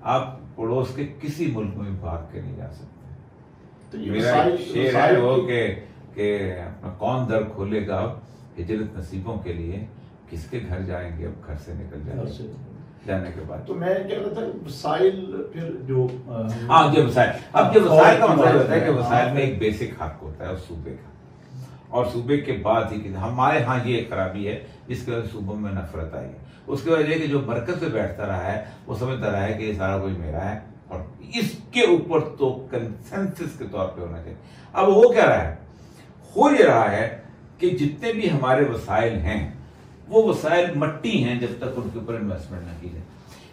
आप पड़ोस के किसी मुल्क में भाग के नहीं जा सकते। तो मेरा शेर है वो कि अपना कौन दर खोलेगा हिजरत नसीबों के लिए, किसके घर जाएंगे अब घर से निकल जाने के बाद। तो मैं कह रहा था वसाइल, फिर जो हाँ जो वसाइल, अब जो वसाइल का मतलब होता है कि वसाइल में एक बेसिक हक होता है उस सूबे का, और सूबे के बाद ही कि हमारे यहाँ ये खराबी है जिसकी वजह से सूबों में नफरत आई है। उसकी वजह है कि जो मरकज पे बैठता रहा है वो समझता रहा है कि ये सारा कुछ मेरा है और इसके ऊपर तो कंसेंसस के तौर पे होना चाहिए। अब हो क्या रहा है? हो ये रहा है कि जितने भी हमारे वसाइल हैं वो वसाइल मट्टी हैं जब तक उनके ऊपर इन्वेस्टमेंट न की जाए।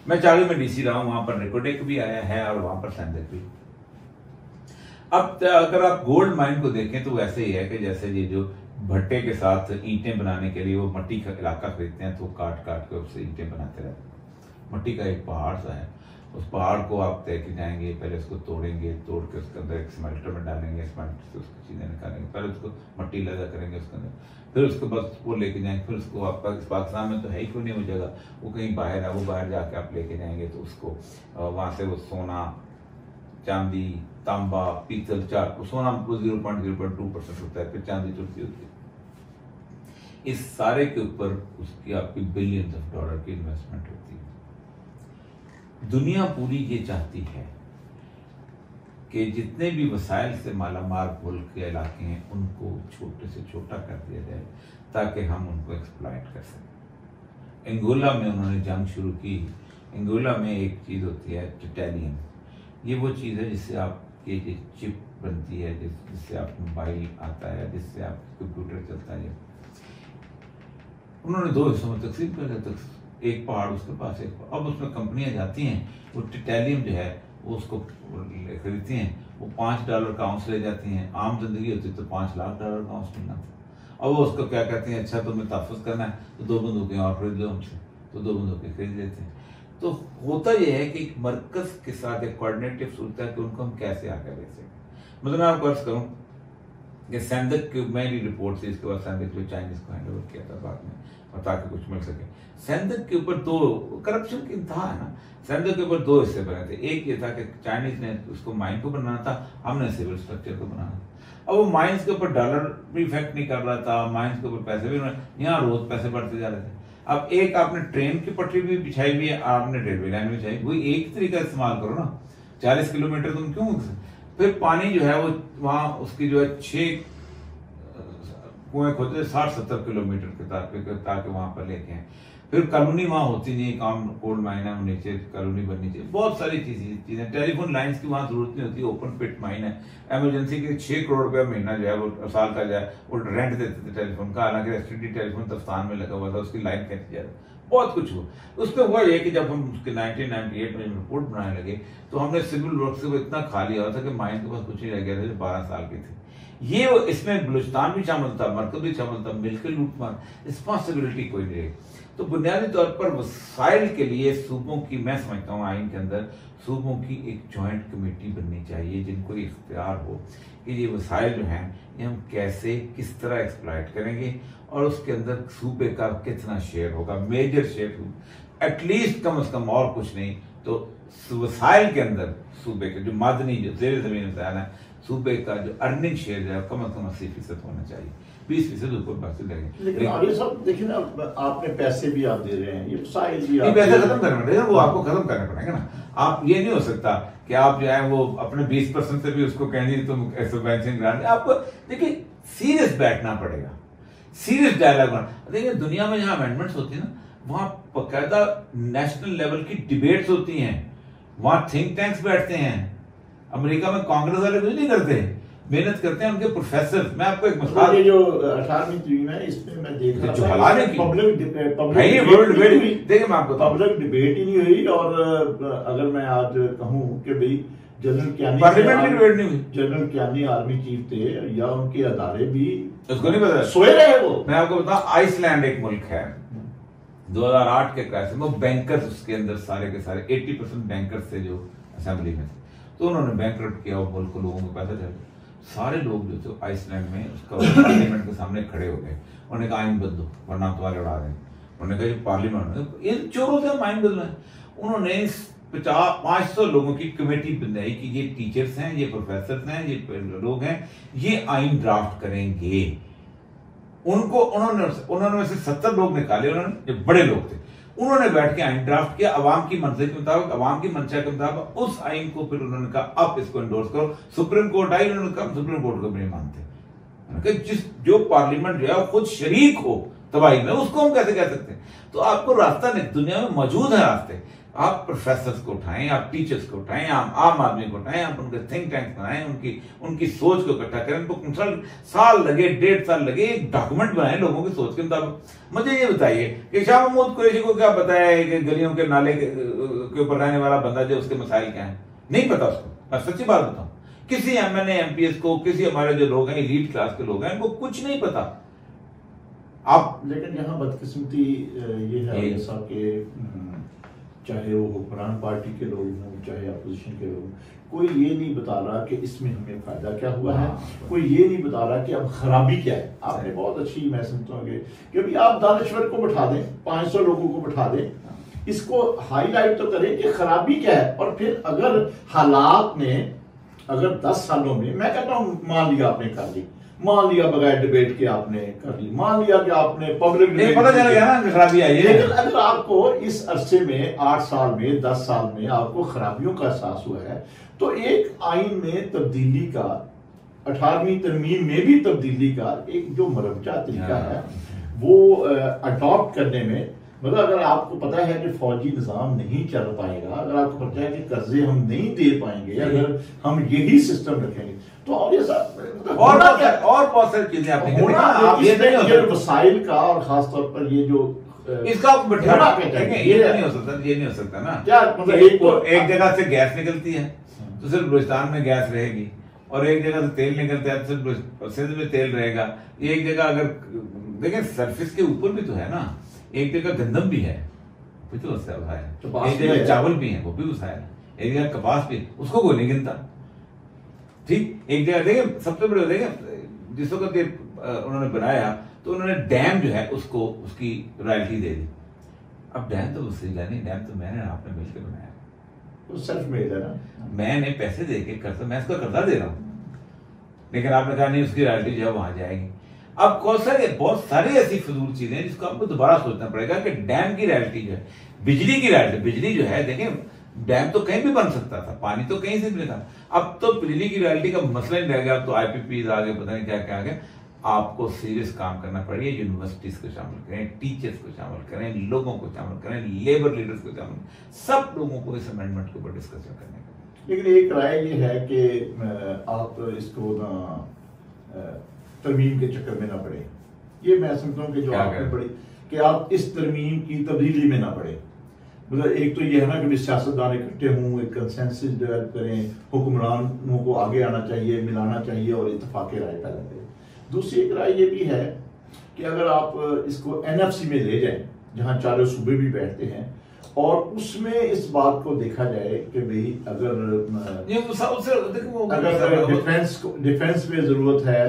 मैं चालू में डीसी रहा हूं, वहां पर रिकोडेक भी आया है और वहां पर सैंडक भी। अब अगर आप गोल्ड माइन को देखें तो वैसे ही है कि जैसे ये जो भट्टे के साथ ईंटें बनाने के लिए वो मट्टी का इलाका खरीदते हैं तो काट काट के उससे ईंटें बनाते रहते हैं। मट्टी का एक पहाड़ सा है, उस पहाड़ को आप तय के जाएंगे, पहले उसको तोड़ेंगे, तोड़ के उसके अंदर एक स्मेल्टर में डालेंगे, स्मेल्टर से उसकी चीजें निकालेंगे, पहले उसको मट्टी लगा करेंगे उसके अंदर, फिर उसके बाद वो लेके जाएंगे, फिर उसको आपका पाकिस्तान में तो है ही क्यों नहीं वो जगह, वो कहीं बाहर है, वो बाहर जाके आप लेके जाएंगे तो उसको वहां से वो सोना, चांदी, तांबा, पीतल, चार, सोना 0.02% होता है, फिर चांदी चुटकी होती है। इस सारे के ऊपर उसकी आपकी बिलियंस ऑफ डॉलर की इन्वेस्टमेंट होती है। दुनिया पूरी ये चाहती है कि जितने भी वसाइल से मालामाल मुल्क के इलाके हैं उनको छोटे से छोटा कर दिया जाए ताकि हम उनको एक्सप्लॉइट कर सकें। अंगोला में उन्होंने जंग शुरू की। अंगोला में एक चीज होती है टाइटेनियम, ये वो चीज़ है जिससे आपकी जो चिप बनती है, जिससे आप मोबाइल आता है, जिससे आप कंप्यूटर चलता है। उन्होंने 2 हिस्सों में तकसीम कर दिया, एक पहाड़ उसके पास एक पहाड़। अब उसमें कंपनियां जाती हैं, वो टाइटेनियम जो है वो उसको खरीदती हैं, वो $5 का आउंस ले जाती हैं। आम जिंदगी होती तो $5 लाख का आउंस मिलना था। अब वो उसको क्या कहती हैं, अच्छा तुम्हें तहफ़्फ़ुज़ करना है तो 2 बंदूकें और खरीद लो हमसे, तो 2 बंदूकें खरीद लेते हैं। तो होता यह है कि एक मरकज के साथ एक कोऑर्डिनेटिव सूरत है कि उनको हम कैसे आगे ले सकें। मतलब मैं आपको अर्ज करूं कि सैंडक की मेरी रिपोर्ट थी, इसके बाद सैंडक जो चाइनीज को हैंड ओवर किया था बाद में और ताकि कुछ मिल सके। सैंडक के ऊपर 2 करप्शन की इंतहा है ना। सैंडक के ऊपर 2 हिस्से बने थे। एक ये था कि चाइनीज ने उसको माइन को बनाना था, हमने सिविल स्ट्रक्चर को बनाना था। अब वो माइंस के ऊपर डॉलर भी इफेक्ट नहीं कर रहा था, माइंस के ऊपर पैसे भी, यहाँ रोज पैसे बढ़ते जा रहे थे। अब एक आपने ट्रेन की पटरी भी बिछाई हुई है, आपने रेलवे लाइन भी बिछाई, वही एक तरीका इस्तेमाल करो ना। 40 किलोमीटर तुम क्यों? फिर पानी जो है वो वहां उसकी जो है 6 कुएं खोदते 60-70 किलोमीटर के ताकि वहां पर लेके आए। फिर कॉलोनी वहां होती नहीं, काम कोल्ड माइन है, नीचे कॉलोनी बननी चाहिए, बहुत सारी चीजें। टेलीफोन लाइंस की वहां जरूरत नहीं होती, ओपन पिट माइन है। इमरजेंसी के 6 करोड़ रुपया महीना जो है वो साल का जो है वो रेंट देते थे टेलीफोन का, हालांकि एसटीडी टेलीफोन तफ्तान में लगा हुआ था, उसकी लाइन कैसे जा रही, बहुत कुछ हुआ। उसमें हुआ ये कि जब हम उसके 1998 में रिपोर्ट बनाने लगे तो हमने सिविल वर्क से वो इतना खा लिया हुआ था कि माइन के पास कुछ नहीं रह गया था, जो 12 साल के थे। ये इसमें बलूचिस्तान भी शामिल था, मरकज भी शामिल था, मिलकर लूटमार, रिस्पॉन्सिबिलिटी कोई नहीं रही। तो बुनियादी तौर पर वसाइल के लिए सूबों की, मैं समझता हूँ आइन के अंदर सूबों की एक जॉइंट कमेटी बननी चाहिए जिनको इख्तियार हो कि ये वसाइल जो हैं ये हम कैसे किस तरह एक्सप्लॉइट करेंगे और उसके अंदर सूबे का कितना शेयर होगा, मेजर शेयर, एटलीस्ट कम से कम और कुछ नहीं तो वसाइल के अंदर सूबे के जो मादनी जो जेर जमीन वसाइल है, सूबे का जो अर्निंग शेयर है कम से कम 80% होना चाहिए, 20% ऊपर बाकी लगे। लेकिन आगे सब देखिए ना, आपने पैसे भी आप दे रहे हैं, ये साइज भी आप पैसे खत्म करने पड़ेगा, वो आपको खत्म करने पड़ेंगे ना। आप ये नहीं हो सकता कि आप जो है वो अपने 20% से भी उसको कहेंगे तुम सबवेंशन ग्रांट। आपको देखिए सीरियस बैठना पड़ेगा, सीरियस डायलॉग होना। देखिए दुनिया में जहां अमेंडमेंट्स होती है ना, वहां बाकायदा नेशनल लेवल की डिबेट्स होती हैं, वहां थिंक टैंक्स बैठते हैं। अमेरिका में कांग्रेस वाले कुछ नहीं करते, मेहनत करते हैं उनके प्रोफेसर। मैं आपको एक मिसाल, ये जो 18वीं तरीन है इसमें मैं देख रहा था पब्लिक देखिए मैं आपको पब्लिक डिबेट ही नहीं हुई। और अगर मैं आज कहूं कि भाई जनरल कियानी डिबेट नहीं हुई, जनरल कियानी आर्मी चीफ थे या उनके अदारे भी उसको नहीं पता, सोए रहे वो। मैं आपको बताऊं, आइसलैंड एक मुल्क है, 2008 के क्राइसिस में बैंकर्स उसके अंदर सारे के सारे 80% बैंकर्स थे जो असेंबली में थे, तो उन्होंने बैंकरप्ट किया और मुल्क को, लोगों को पैसा चाहिए। सारे लोग जो थे आइसलैंड में उसका पार्लियामेंट के सामने खड़े हो गए, उन्होंने कहा आइन बदलो वरना तुम्हारे उड़ा दें। उन्होंने कहा पार्लियामेंट ये चोरों से आइन बदलना है। उन्होंने 500 लोगों की कमेटी बनाई कि ये टीचर्स हैं, ये प्रोफेसर हैं, ये लोग हैं, ये आइन ड्राफ्ट करेंगे। उनको उन्होंने से 70 लोग निकाले, उन्होंने जो बड़े लोग थे, उन्होंने बैठ के आइन ड्राफ्ट किया अवाम की मंशा के मुताबिक, अवाम की मंशा के मुताबिक। उस आइन को फिर उन्होंने कहा अब इसको इंडोर्स करो। सुप्रीम कोर्ट आई, उन्होंने कहा सुप्रीम कोर्ट को भी नहीं मानते, जिस जो पार्लियामेंट जो है वो खुद शरीक हो तबाही में, उसको हम कैसे कह सकते हैं? तो आपको रास्ता नहीं, दुनिया में मौजूद है रास्ते। आप प्रोफेसर्स को उठाएं, आप टीचर्स को उठाएं, आप आम आदमी को उठाएं, आप उनके थिंक टैंक बनाएं, उनकी सोच को इकट्ठा करें, उनको साल लगे, 1.5 साल लगे, एक डॉक्यूमेंट बनाएं लोगों की सोच के मुताबिक। मुझे ये बताइए कि शाह महमूद कुरैशी को क्या पता है कि गलियों के नाले के ऊपर रहने वाला बंदा जो उसके मसाइल क्या है? नहीं पता उसको। मैं सच्ची बात बताऊं, किसी एमएनए एमपीएस को, किसी हमारे जो लोग हैं एलीट क्लास के लोग हैं, इनको कुछ नहीं पता। आप लेकिन यहाँ बदकिस्मती ये है जैसा कि चाहे वो हुक्मरान पार्टी के लोग हों, चाहे अपोजिशन के लोग, कोई ये नहीं बता रहा कि इसमें हमें फायदा क्या हुआ है, कोई ये नहीं बता रहा कि अब खराबी क्या है। आपने बहुत अच्छी, मैं समझता हूँ कि अभी आप दानश्वर को बैठा दें, 500 लोगों को बैठा दें, इसको हाईलाइट तो करें कि खराबी क्या है, और फिर अगर हालात ने, अगर 10 सालों में, मैं कहता हूँ मान लिया आपने कर ली, मान लिया बगैर डिबेट के आपने कर ली, मान लिया कि आपने पब्लिक पता चल गया ना खराबी आई है, लेकिन अगर आपको इस अरसे में 8 साल में 10 साल में आपको खराबियों का एहसास हुआ है, तो एक आइन में तब्दीली का, 18वीं तरमीम में भी तब्दीली का एक जो मरजा तरीका है वो अडॉप्ट करने में, मतलब अगर आपको पता है कि फौजी निज़ाम नहीं चल पाएगा, अगर आपको पता है कि कर्जे हम नहीं दे पाएंगे, अगर हम यही सिस्टम रखेंगे, तो और बहुत सारी चीजें आपने वसाइल का, और खासतौर पर ये जो इसका ये नहीं हो सकता ना। क्या मतलब एक जगह से गैस निकलती है तो सिर्फ बलूचिस्तान में गैस रहेगी, और एक जगह से तेल निकलता है तो सिर्फ सिंध में तेल रहेगा। एक जगह अगर देखिए सरफेस के ऊपर भी तो है ना, एक जगह गंदम भी है, भी तो है, एक जगह चावल भी है, वो भी वसाइल है, एक जगह कपास भी, उसको कोई नहीं गिनता। ठीक, एक जगह देखें सबसे बड़े देखें जिस वक्त उन्होंने बनाया तो उन्होंने डैम जो है उसको उसकी रॉयल्टी दे दी। अब डैम तो वसीला नहीं, डैम तो मैंने आपने मिलकर बनाया, वो सेल्फ मेड है ना, मैंने पैसे दे के कर्जा, मैं इसका कर्जा दे रहा हूँ, लेकिन आपने कहा नहीं उसकी रॉयल्टी जो है वहां जाएगी। अब बहुत सारी ऐसी फजूल चीजें जिसको आपको दोबारा सोचना पड़ेगा कि डैम की रॉयल्टी जो है, बिजली की रॉयल्टी, बिजली जो है देखें डैम तो कहीं भी बन सकता था, पानी तो कहीं से मिलेगा, अब तो बिजली की रॉयल्टी का मसला नहीं रह गया, अब तो आईपीपी आ गए, पता नहीं क्या क्या आ गया। आपको सीरियस काम करना पड़ेगा, यूनिवर्सिटीज को शामिल करें, टीचर्स को शामिल करें, लोगों को शामिल करें, लेबर लीडर्स को शामिल, सब लोगों को इस अमेंडमेंट के ऊपर डिस्कशन करने का। लेकिन एक राय ये है कि आप इसको ना तरमीम के चक्कर में ना पड़े, ये मैं समझता हूँ कि जो आपने पढ़ी कि आप इस तरमीम की तब्दीली में ना पड़े। मतलब एक तो ये है ना कि सियासतदान इकट्ठे हों, एक कंसेंसस डेवलप करें, हुक्मरानों को आगे आना चाहिए, मिलाना चाहिए और इत्तेफाक राय पैदा करें। दूसरी एक राय ये भी है कि अगर आप इसको एनएफसी में ले जाएं, जहां चारों सूबे भी बैठते हैं, और उसमें इस बात को देखा जाए कि भाई अगर डिफेंस में जरूरत है,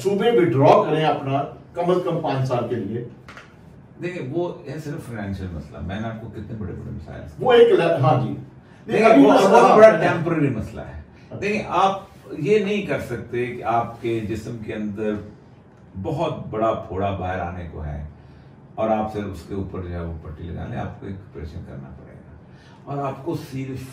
सूबे विड्रॉ करें अपना कम से कम 5 साल के लिए। देखिए वो है सिर्फ फाइनेंशियल मसला, मैंने आपको कितने बड़े बड़े मिसाइल, वो एक, हाँ जी, देखिए वो बहुत बड़ा टेम्पररी मसला है। देखिए आप ये नहीं कर सकते कि आपके जिस्म के अंदर बहुत बड़ा फोड़ा बाहर आने को है और आप सिर्फ उसके ऊपर जो है वो पट्टी लगा लें, आपको एक ऑपरेशन करना पड़ेगा और आपको सीरियस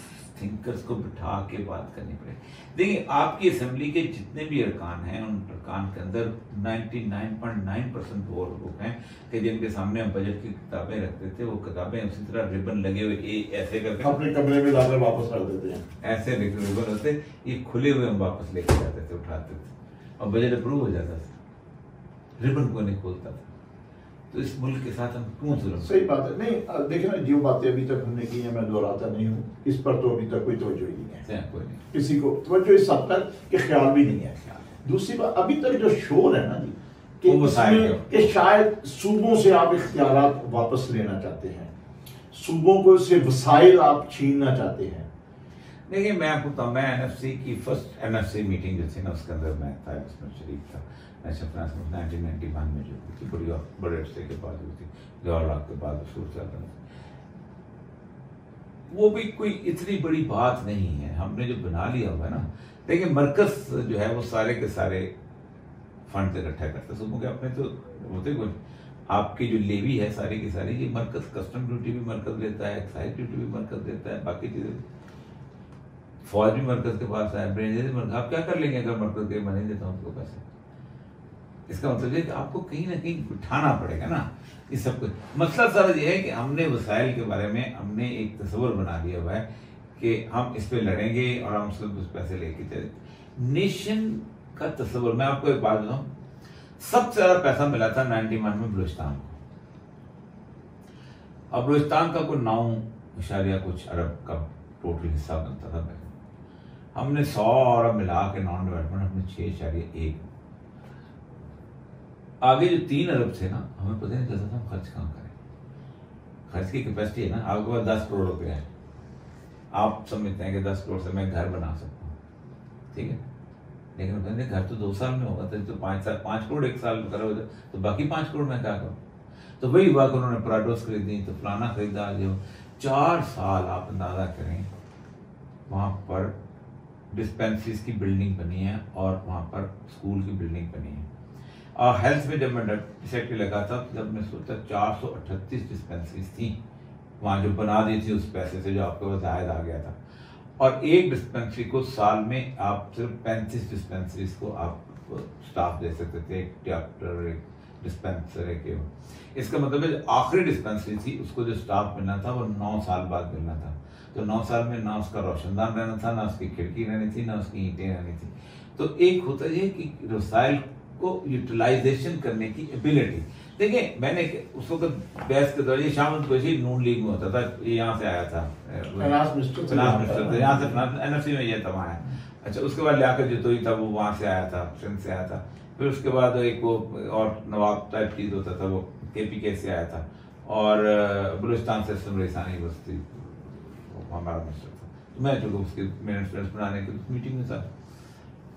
थिंकर्स को बिठा के बात करनी पड़ेगी। देखिए आपकी असेंबली के जितने भी अरकान हैं, उन अरकान के अंदर 99.9% वो लोग हैं कि जिनके सामने हम बजट की किताबें रखते थे, वो किताबें उसी तरह रिबन लगे हुए ऐसे करके अपने कमरे में लाकर वापस रख देते हैं, ऐसे रिबन होते, ये खुले हुए हम वापस लेके जाते थे, उठाते थे और बजट अप्रूव हो जाता था, रिबन को नहीं खोलता था। तो इस मुल्क के साथ हम क्यों जुल्म? सही बात है। नहीं देखिए ना, जो बातें अभी तक हमने की हैं, मैं दोहराता नहीं हूँ, इस पर तो अभी तक कोई तवज्जो ही नहीं है, कोई नहीं, किसी को तवज्जो इस हद तक कि ख्याल भी नहीं है। दूसरी बात, अभी तक जो शोर है ना जी कि शायद सूबों से आप इख्तियारात वापस लेना चाहते हैं, सूबों को से वसाइल आप छीनना चाहते हैं। देखिए मैं आपको बताऊँ, मैं एनएफसी की फर्स्ट एनएफसी मीटिंग जो थी ना, उसके अंदर मैं था, उसमें शरीक था, नेशनल फाइनेंस में 1991 में जो हुई थी, बड़े अरसे के बाद हुई थी, जवाहरलाल के बाद सूरत चल रही थी। वो भी कोई इतनी बड़ी बात नहीं है, हमने जो बना लिया हुआ है ना। देखिए मरकज जो है वो सारे के सारे फंड इकट्ठा करते, सूबों के अपने तो होते कुछ, आपकी जो लेवी है सारी की सारी, ये मरकज, कस्टम ड्यूटी भी मरकज लेता है, एक्साइज ड्यूटी भी मरकज देता है, बाकी चीजें फौजी मरकज के पास आए, ब्रेंजेस मरकज, आप क्या कर लेंगे अगर मरकज के मैं नहीं देता हूँ उसको पैसे? इसका मतलब है कि आपको कहीं ना कहीं उठाना पड़ेगा ना इस सब कुछ। मसला सारा ये है कि हमने वसाइल के बारे में हमने एक तस्वर बना लिया हुआ है कि हम इस पे लड़ेंगे और हम सब उस पैसे लेके चले। नेशन का तस्वर, मैं आपको एक बात बताऊं, सबसे ज्यादा पैसा मिला था 91 में बलूचिस्तान को। अब बलूचिस्तान का कोई 9 कुछ अरब का टोटल हिस्सा बनता था। हमने 100 अरब मिला के नॉन डेवलपमेंट हमने 6.1। आगे जो 3 अरब थे ना, हमें पता नहीं चलता था हम खर्च कहाँ करें। खर्च की कैपेसिटी है ना, आपके पास 10 करोड़ रुपए है, आप समझते हैं कि 10 करोड़ से मैं घर बना सकता हूँ, ठीक है, लेकिन कहते घर तो 2 साल में होगा, तो 5 करोड़ 1 साल में करोगे तो बाकी 5 करोड़ में क्या करूँ? तो वही हुआ कि उन्होंने प्राडोस खरीदी, तो फलाना खरीदा। जो 4 साल आप अंदाजा करें, वहाँ पर डिस्पेंसरीज की बिल्डिंग बनी है और वहाँ पर स्कूल की बिल्डिंग बनी है। और हेल्थ में जब मैं सेक्रेटरी लगा था, जब मैं सोचा 438 डिस्पेंसरीज थी वहाँ जो बना दी थी उस पैसे से जो आपके पास जायद आ गया था। और एक डिस्पेंसरी को साल में आप सिर्फ 35 डिस्पेंसरीज को आप स्टाफ दे सकते थे, एक डॉक्टर, एक डिस्पेंसर, एक। इसका मतलब है आखिरी डिस्पेंसरी थी उसको जो स्टाफ मिलना था वो 9 साल बाद मिलना था। तो 9 साल में ना उसका रोशनदान रहना था, ना उसकी खिड़की रहनी थी, ना उसकी ईंटें रहनी थी। तो एक होता है कि रसायल को यूटिलाइजेशन करने की एबिलिटी। देखिए मैंने उस वक्त बहस के दौरान, शाम को नून लीग में होता था, ये यहाँ से आया था, फाइनेंस मिनिस्टर था, यहाँ से एनएफसी में ये था आया। अच्छा, उसके बाद लियाकत जतोई था, वो वहाँ से आया था, सिंध से आया था। फिर उसके बाद एक वो और नवाब टाइप चीज होता था, वो KPK से आया था। और बलूचिस्तान से समरेसानी बस्ती हमारा मिनिस्टर था। तो मैं चूंकि उसके मिनिस्टर्स बनाने की मीटिंग में था,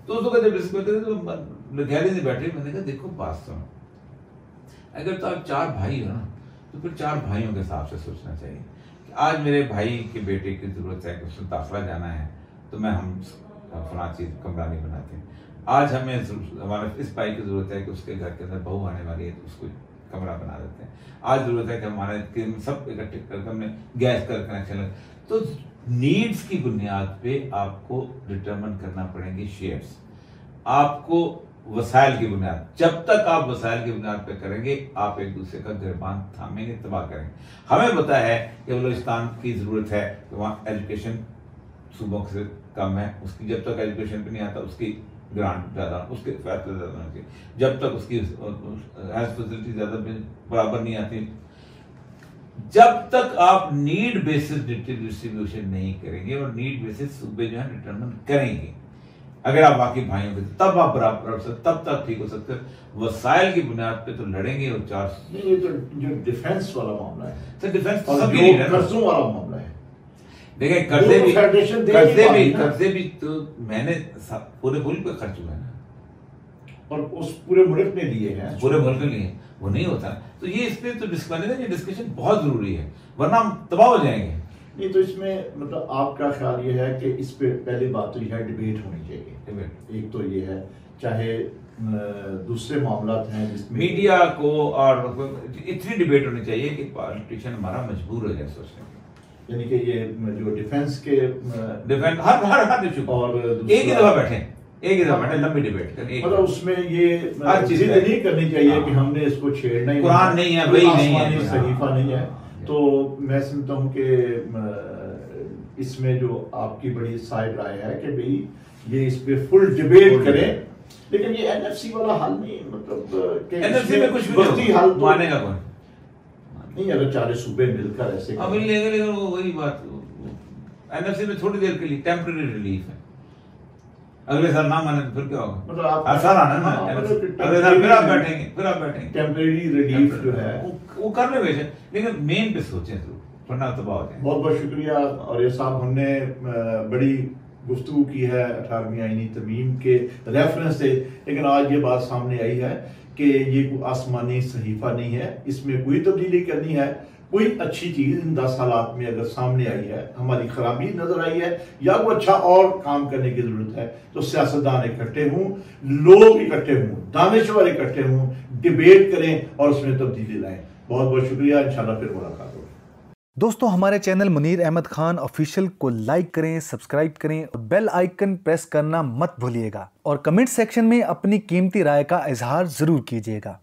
तो उसको जब डिस्कस करते तो गैलरी में बैठे, मैंने कहा देखो बात सुनो, अगर तो आप 4 भाई हो ना, तो फिर 4 भाइयों के हिसाब से सोचना चाहिए कि आज मेरे भाई के बेटे की जरूरत है कि उसको दाखिला जाना है, तो हम फला चीज कमरा नहीं बनाते। आज हमें हमारे इस भाई की जरूरत है कि उसके घर के अंदर बहू आने वाली है, तो उसको कमरा बना देते हैं। आज जरूरत है कि हमारे सब इकट्ठे करके हमने गैस का कनेक्शन। तो नीड्स की बुनियाद पे आपको डिटरमिन करना पड़ेंगे शेयर्स, आपको वसाइल की बुनियाद। जब तक आप वसाइल की बुनियाद पे करेंगे, आप एक दूसरे का गिरबान थामेंगे, तबाह करेंगे। हमें पता है कि बलूचिस्तान की जरूरत है कि वहाँ एजुकेशन सूबों से कम है, उसकी जब तक एजुकेशन पे नहीं आता उसकी ग्रांट ज्यादा, उसके फैसले ज्यादा होने चाहिए। जब तक उसकी हेल्थ फैसिलिटी ज्यादा बराबर नहीं आती, जब तक आप नीड बेसिस डिस्ट्रीब्यूशन नहीं करेंगे और नीड बेसिस सूबे जो है डिटरमिन करेंगे, अगर आप बाकी भाइयों के तब आप बराबर तब तक ठीक हो सकते हैं। वसाइल की बुनियाद पे तो लड़ेंगे। और 4 ये तो जो डिफेंस वाला मामला है, तो डिफेंस कर्जों वाला मामला है। देखिए कर्जे भी तो मैंने पूरे मुल्क पे खर्च हुआ है ना, और उस पूरे मुल्क ने लिए हैं, पूरे मुल्क ने लिए, वो नहीं होता। तो ये इस पे तो डिस्कशन बहुत जरूरी है, वरना हम तबाह हो जाएंगे। नहीं तो इसमें मतलब आपका ख्याल ये है कि इस पे पहली बात तो यह है डिबेट होनी चाहिए। डिबेट एक तो ये है, चाहे दूसरे मामला हैं जिसमें मीडिया को और इतनी डिबेट होनी चाहिए कि पॉलिटिशियन हमारा मजबूर हो जाए सोचने में, यानी कि ये जो डिफेंस हर इशू और एक ही दफा बैठे लंबी डिबेट करें, मतलब उसमें ये जिद नहीं करनी चाहिए कि हमने इसको छेड़ना ही, कुरान नहीं है, वही नहीं है, सहीफा नहीं है। तो मैं समझता हूँ कि इसमें जो आपकी बड़ी साइड राय है कि भाई ये इस पे फुल डिबेट करें, लेकिन ये एनएफसी वाला हल नहीं, मतलब एनएफसी में कुछ भी हल मानेगा कौन नहीं, अगर 4 सूबे मिलकर ऐसे लेकिन वो वही बात, एनएफसी में थोड़ी देर के लिए टेम्परेरी रिलीफ है, अगले साल ना माने तो फिर क्या होगा, मतलब हर साल आना ना, अगले साल फिर आप बैठेंगे टेम्परेरी रिलीफ जो है वो करने में, लेकिन मेन पे सोचें जरूर, वरना तबाह हो जाए। बहुत बहुत शुक्रिया। और ये साहब हमने बड़ी गुफ्तगू की है 18वीं आईनी तरमीम के रेफरेंस से, लेकिन आज ये बात सामने आई है कि ये कोई आसमानी सहीफा नहीं है, इसमें कोई तब्दीली करनी है। कोई अच्छी चीज इन 10 हालात में अगर सामने आई है, हमारी खराबी नजर आई है या वो अच्छा और काम करने की जरूरत है, तो सियासतदान इकट्ठे हों, लोग इकट्ठे हों, दानिशवर इकट्ठे हों, डिबेट करें और उसमें तब्दीली लाएं। बहुत बहुत शुक्रिया, इंशाल्लाह फिर मुलाकात होगी। दोस्तों हमारे चैनल मुनीर अहमद खान ऑफिशियल को लाइक करें, सब्सक्राइब करें और बेल आइकन प्रेस करना मत भूलिएगा और कमेंट सेक्शन में अपनी कीमती राय का इजहार जरूर कीजिएगा।